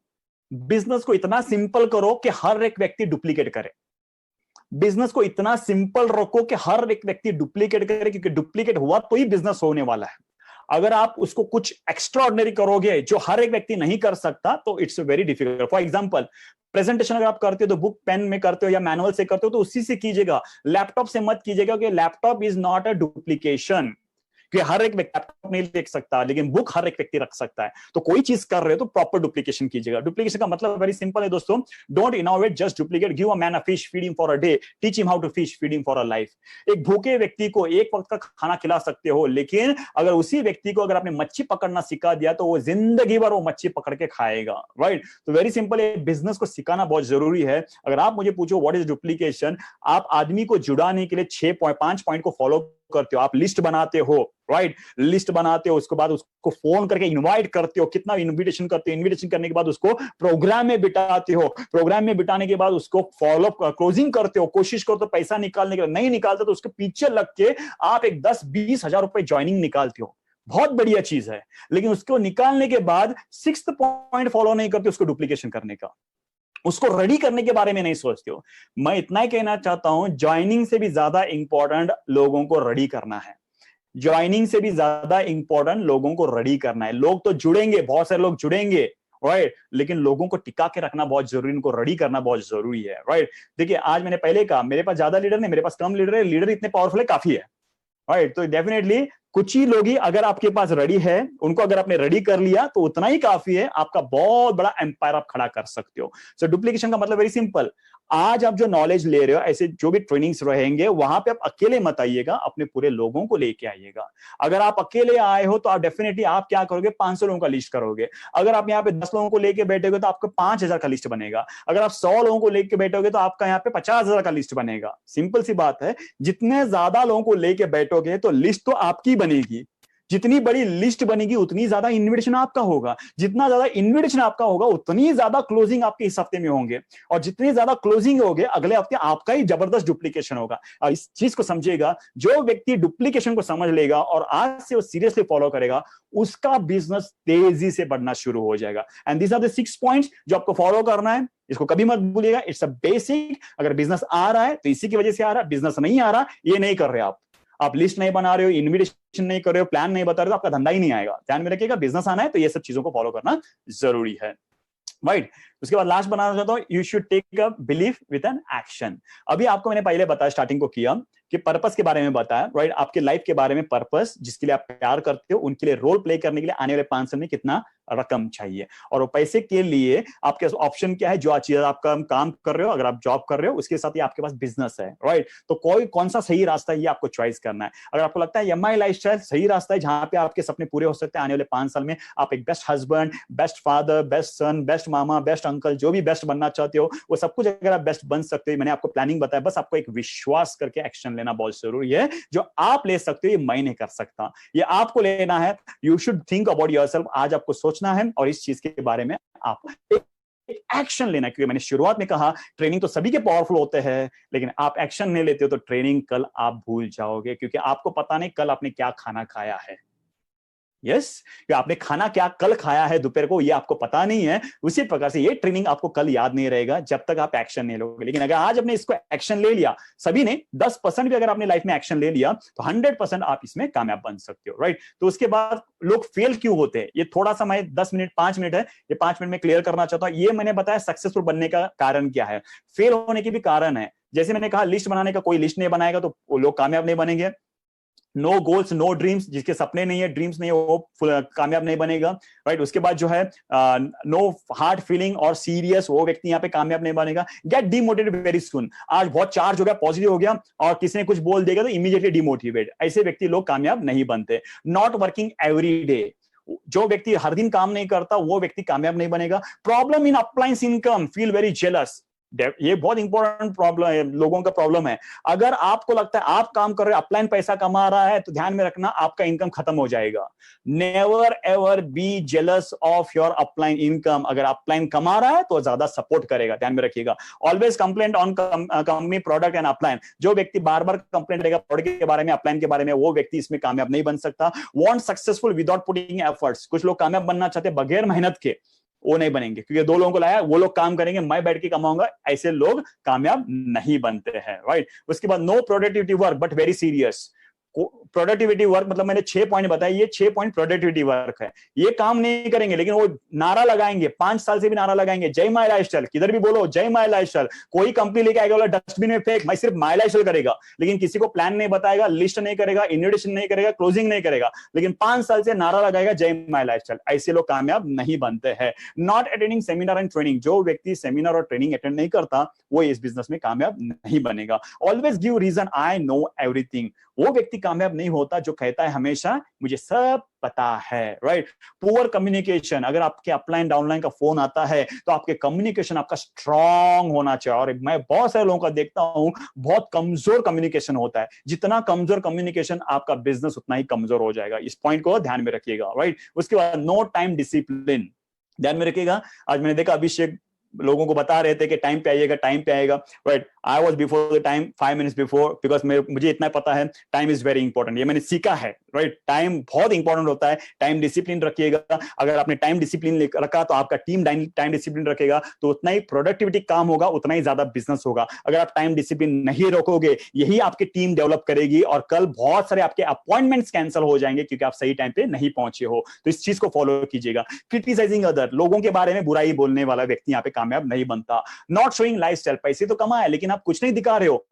बिजनेस को इतना सिंपल करो कि हर एक व्यक्ति डुप्लीकेट करे। बिजनेस को इतना सिंपल रखो कि हर एक व्यक्ति डुप्लीकेट करे, क्योंकि डुप्लीकेट हुआ तो ही बिजनेस होने वाला है। अगर आप उसको कुछ एक्स्ट्रा ऑर्डिनरी करोगे जो हर एक व्यक्ति नहीं कर सकता, तो it's very difficult. For example, presentation अगर आप करते हो तो बुक पेन में करते हो या मैनुअल से करते हो तो उसी से कीजिएगा, लैपटॉप से मत कीजिएगा, क्योंकि laptop is not a duplication. क्योंकि हर एक व्यक्ति लैपटॉप नहीं देख सकता, लेकिन बुक हर एक व्यक्ति रख सकता है। तो कोई चीज कर रहे हो तो प्रॉपर डुप्लीकेशन कीजिएगा। डुप्लीकेशन का मतलब वेरी सिंपल है दोस्तों, don't innovate, just duplicate. Give a man a fish, feed him for a day, teach him how to fish, feed him for a life. एक भूखे व्यक्ति को एक वक्त का खाना खिला सकते हो, लेकिन अगर उसी व्यक्ति को अगर आपने मच्छी पकड़ना सिखा दिया तो वो जिंदगी भर वो मच्छी पकड़ के खाएगा, राइट। तो वेरी सिंपल, बिजनेस को सिखाना बहुत जरूरी है। अगर आप मुझे पूछो व्हाट इज डुप्लीकेशन, आप आदमी को जुड़ाने के लिए 5 पॉइंट को फॉलो करते हो। आप लिस्ट बनाते हो, राइट, लिस्ट बनाते हो, उसके बाद उसको फोन करके इनवाइट करते हो। कितना इनविटेशन करते हो, इनविटेशन करने के बाद उसको प्रोग्राम में बिठाते हो, प्रोग्राम में बिठाने के बाद उसको फॉलो क्लोजिंग करते हो। कोशिश करो तो पैसा निकालने के लिए, नहीं निकालते तो उसके पीछे लग के आप एक 10-20 हजार रुपए ज्वाइनिंग निकालते हो, बहुत बढ़िया चीज है। लेकिन उसको निकालने के बाद 6th पॉइंट फॉलो नहीं करते, उसको डुप्लीकेशन करने का, उसको रेडी करने के बारे में नहीं सोचते हो। मैं इतना ही कहना चाहता हूं, ज्वाइनिंग से भी ज्यादा इंपॉर्टेंट लोगों को रेडी करना है। ज्वाइनिंग से भी ज्यादा इंपॉर्टेंट लोगों को रेडी करना है। लोग तो जुड़ेंगे, बहुत सारे लोग जुड़ेंगे, राइट, लेकिन लोगों को टिका के रखना बहुत जरूरी, उनको रेडी करना बहुत जरूरी है, राइट। देखिए, आज मैंने पहले कहा मेरे पास ज्यादा लीडर नहीं, मेरे पास कम लीडर है। लीडर इतने पावरफुल है, काफी है, राइट। तो डेफिनेटली कुछ ही लोग ही अगर आपके पास रेडी है, उनको अगर आपने रेडी कर लिया तो उतना ही काफी है, आपका बहुत बड़ा एम्पायर आप खड़ा कर सकते हो। सो डुप्लीकेशन का मतलब वेरी सिंपल, आज आप जो नॉलेज ले रहे हो, ऐसे जो भी ट्रेनिंग्स रहेंगे वहां पे आप अकेले मत आइएगा, अपने पूरे लोगों को लेके आइएगा। अगर आप अकेले आए हो तो आप डेफिनेटली आप क्या करोगे, 500 लोगों का लिस्ट करोगे। अगर आप यहाँ पे 10 लोगों को लेके बैठोगे तो आपका 5,000 का लिस्ट बनेगा। अगर आप 100 लोगों को लेके बैठोगे तो आपका यहाँ पे 50,000 का लिस्ट बनेगा। सिंपल सी बात है, जितने ज्यादा लोगों को लेके बैठोगे तो लिस्ट तो आपकी बनेगी। जितनी बड़ी लिस्ट बनेगी उतनी ज्यादा इन्विटेशन आपका होगा, जितना ज्यादा इन्विटेशन आपका होगा उतनी ज्यादा क्लोजिंग आपके इस हफ्ते में होंगे, और जितनी ज्यादा क्लोजिंग होगे अगले हफ्ते आपका ही जबरदस्त डुप्लीकेशन होगा। और इस चीज को समझिएगा, जो व्यक्ति डुप्लीकेशन को समझ लेगा और आज से वो सीरियसली फॉलो करेगा, उसका बिजनेस तेजी से बढ़ना शुरू हो जाएगा। And these are the 6 points जो आपको फॉलो करना है, इसको कभी मत भूलिएगा। It's a basic. अगर बिजनेस आ रहा है तो इसी की वजह से आ रहा है, बिजनेस नहीं आ रहा ये नहीं कर रहे आप लिस्ट नहीं बना रहे हो, इन्विटेशन नहीं कर रहे हो, प्लान नहीं बता रहे हो, तो आपका धंधा ही नहीं आएगा। ध्यान में रखिएगा, बिजनेस आना है तो ये सब चीजों को फॉलो करना जरूरी है, राइट। उसके बाद लास्ट बनाना चाहता हूं, you should take a belief with an action. अभी आपको मैंने पहले बताया, स्टार्टिंग को किया कि पर्पस के बारे में बताया, राइट। आपके लाइफ के बारे में पर्पस, जिसके लिए आप प्यार करते हो, उनके लिए रोल प्ले करने के लिए आने वाले 5 साल में कितना रकम चाहिए, और वो पैसे के लिए आपके ऑप्शन क्या है। जो चीज आप काम कर रहे हो, अगर आप जॉब कर रहे हो, उसके साथ ही आपके पास बिजनेस है, राइट। तो कौन सा सही रास्ता है ये आपको चॉइस करना है। अगर आपको लगता है एमआई लाइफस्टाइल सही रास्ता है, जहां पे आपके सपने पूरे हो सकते हैं आने वाले 5 साल में, आप एक best husband, best father, best son, best मामा, बेस्ट अंकल, जो भी बेस्ट बनना चाहते हो, वो सब कुछ अगर आप बेस्ट बन सकते हो, मैंने आपको प्लानिंग बताया, बस आपको एक विश्वास करके एक्शन लेना बहुत जरूरी है। जो आप ले सकते हो ये मैं नहीं कर सकता, ये आपको लेना है। You should think about yourself. आज आपको सोचना है और इस चीज के बारे में आप एक्शन लेना है, क्योंकि मैंने शुरुआत में कहा ट्रेनिंग तो सभी के पावरफुल होते हैं, लेकिन आप एक्शन नहीं लेते हो तो ट्रेनिंग कल आप भूल जाओगे, क्योंकि आपको पता नहीं कल आपने क्या खाना खाया है। यस, कि आपने खाना क्या कल खाया है दोपहर को, ये आपको पता नहीं है। उसी प्रकार से ये ट्रेनिंग आपको कल याद नहीं रहेगा जब तक आप एक्शन नहीं लोगे। लेकिन अगर आज आपने इसको एक्शन ले लिया, सभी ने 10% भी अगर आपने लाइफ में एक्शन ले लिया, तो 100% आप इसमें कामयाब बन सकते हो, राइट। तो उसके बाद लोग फेल क्यों होते हैं, ये थोड़ा सा मैं 10 मिनट 5 मिनट है, ये 5 मिनट में क्लियर करना चाहता हूं। ये मैंने बताया सक्सेसफुल बनने का कारण क्या है, फेल होने के भी कारण है। जैसे मैंने कहा, लिस्ट बनाने का कोई लिस्ट नहीं बनाएगा तो लोग कामयाब नहीं बनेंगे। नो गोल्स नो ड्रीम्स, जिसके सपने नहीं है, ड्रीम्स नहीं है, वो कामयाब नहीं बनेगा, राइट। उसके बाद जो है नो हार्ड फीलिंग और सीरियस, वो व्यक्ति यहाँ पे कामयाब नहीं बनेगा। गेट डिमोटिवेटेड वेरी सुन, आज बहुत चार्ज हो गया, पॉजिटिव हो गया, और किसी ने कुछ बोल देगा तो इमीडिएटली डिमोटिवेट, ऐसे व्यक्ति लोग कामयाब नहीं बनते। नॉट वर्किंग एवरी डे, जो व्यक्ति हर दिन काम नहीं करता वो व्यक्ति कामयाब नहीं बनेगा। Problem in appliance income, feel very jealous, ये बहुत इंपॉर्टेंट प्रॉब्लम है, लोगों का प्रॉब्लम है। अगर आपको लगता है आप काम कर रहे हो, अपलाइन पैसा कमा रहा है, तो ध्यान में रखना आपका इनकम खत्म हो जाएगा। Never ever be jealous of your upline income. अगर अपलाइन कमा रहा है तो ज्यादा सपोर्ट करेगा, ध्यान में रखिएगा। Always complaint on company product and upline. जो व्यक्ति बार बार कंप्लेंट करेगा प्रोडक्ट के बारे में, अपलाइन के बारे में, वो व्यक्ति इसमें कामयाब नहीं बन सकता। Want successful without putting efforts, कुछ लोग कामयाब बनना चाहते हैं बगैर मेहनत के, वो नहीं बनेंगे, क्योंकि 2 लोगों को लाया, वो लोग काम करेंगे, मैं बैठ के कमाऊंगा, ऐसे लोग कामयाब नहीं बनते हैं, राइट। उसके बाद no productivity work but very serious. Productivity work, मतलब मैंने 6 पॉइंट बताए, ये 6 पॉइंट प्रोडक्टिविटी वर्क है। ये काम नहीं करेंगे लेकिन वो नारा लगाएंगे, 5 साल से भी नारा लगाएंगे, जय माय लाइफस्टाइल, किधर भी बोलो जय माय लाइफस्टाइल। कोई कंपनी लेके आएगा, बोला डस्टबिन में फेंक, मैं सिर्फ माय लाइफस्टाइल करेगा, लेकिन किसी को प्लान नहीं बताएगा, लिस्ट नहीं करेगा, इन्विटेशन नहीं करेगा, क्लोजिंग नहीं करेगा, लेकिन 5 साल से नारा लगाएगा जय माय लाइफस्टाइल। ऐसे लोग कामयाब नहीं बनते हैं। Not attending seminar and training, जो व्यक्ति सेमिनार और ट्रेनिंग अटेंड नहीं करता वो इस बिजनेस में कामयाब नहीं बनेगा। Always give reason, I know everything, वो व्यक्ति कामयाब नहीं होता जो कहता है हमेशा मुझे सब पता है, राइट। पुअर कम्युनिकेशन, अगर आपके अपलाइन डाउनलाइन का फोन आता है तो आपके कम्युनिकेशन आपका स्ट्रांग होना चाहिए। और मैं बहुत सारे लोगों का देखता हूं बहुत कमजोर कम्युनिकेशन होता है। जितना कमजोर कम्युनिकेशन आपका बिजनेस उतना ही कमजोर हो जाएगा। इस पॉइंट को ध्यान में रखिएगा, राइट। उसके बाद नो टाइम डिसिप्लिन, ध्यान में रखिएगा। आज मैंने देखा अभिषेक लोगों को बता रहे थे कि टाइम पे आइएगा, टाइम पे आएगा, right. I was before the time, 5 minutes before, because मुझे इतना पता है टाइम इज वेरी इंपॉर्टेंट। ये मैंने सीखा है, राइट। टाइम बहुत इंपॉर्टेंट होता है। टाइम डिसिप्लिन रखिएगा। अगर आपने टाइम डिसिप्लिन रखा तो आपका टीम टाइम डिसिप्लिन रखेगा, तो उतना ही प्रोडक्टिविटी काम होगा, उतना ही ज्यादा बिजनेस होगा। अगर आप टाइम डिसिप्लिन नहीं रखोगे, यही आपकी टीम डेवलप करेगी और कल बहुत सारे आपके अपॉइंटमेंट्स कैंसिल हो जाएंगे क्योंकि आप सही टाइम पे नहीं पहुंचे हो। तो इस चीज को फॉलो कीजिएगा। क्रिटिसाइजिंग अदर, लोगों के बारे में बुराई बोलने वाला व्यक्ति यहाँ पे कामयाब नहीं बनता। नॉट शोइंग लाइफस्टाइल, पैसे तो कमाए लेकिन आप कुछ नहीं दिखा रहे हो,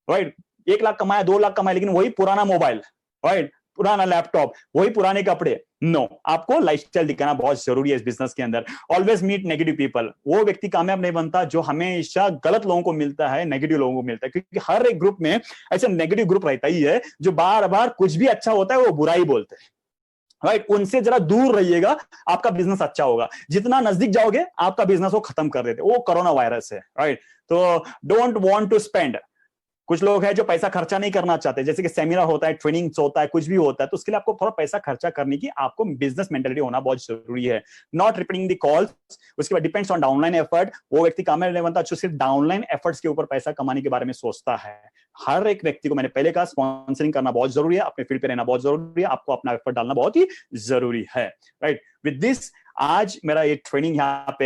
राइट। 1 लाख कमाया, 2 लाख कमाया, लेकिन वही पुराना मोबाइल, राइट, पुराना लैपटॉप, वही पुराने कपड़े। नो, आपको लाइफस्टाइल दिखाना बहुत जरूरी है इस बिजनेस के अंदर। ऑलवेज मीट नेगेटिव पीपल, वो व्यक्ति कामयाब नहीं बनता जो हमेशा गलत लोगों को मिलता है, नेगेटिव लोगों को मिलता है। क्योंकि हर एक ग्रुप में ऐसे नेगेटिव ग्रुप रहता ही है जो बार बार कुछ भी अच्छा होता है वो बुराई बोलते हैं, राइट। उनसे जरा दूर रहिएगा, आपका बिजनेस अच्छा होगा। जितना नजदीक जाओगे आपका बिजनेस वो खत्म कर देते, वो कोरोना वायरस है, राइट। तो डोंट वांट टू स्पेंड। कुछ लोग हैं जो पैसा खर्चा नहीं करना चाहते, जैसे कि सेमिनार होता है, ट्रेनिंग्स होता है, कुछ भी होता है, तो उसके लिए आपको थोड़ा पैसा खर्चा करने की आपको बिजनेस मेंटालिटी होना बहुत जरूरी है। Not repeating the calls. उसके बाद डिपेंड्स ऑन डाउनलाइन एफर्ट, वो व्यक्ति कामयाब नहीं बनता जो सिर्फ डाउनलाइन एफर्ट्स के ऊपर पैसा कमाने के बारे में सोचता है। हर एक व्यक्ति को, मैंने पहले कहा, स्पॉन्सरिंग करना बहुत जरूरी है, अपने फील्ड पे रहना बहुत जरूरी है, आपको अपना एफर्ट डालना बहुत ही जरूरी है, राइट। विद दिस आज मेरा ये ट्रेनिंग यहाँ पे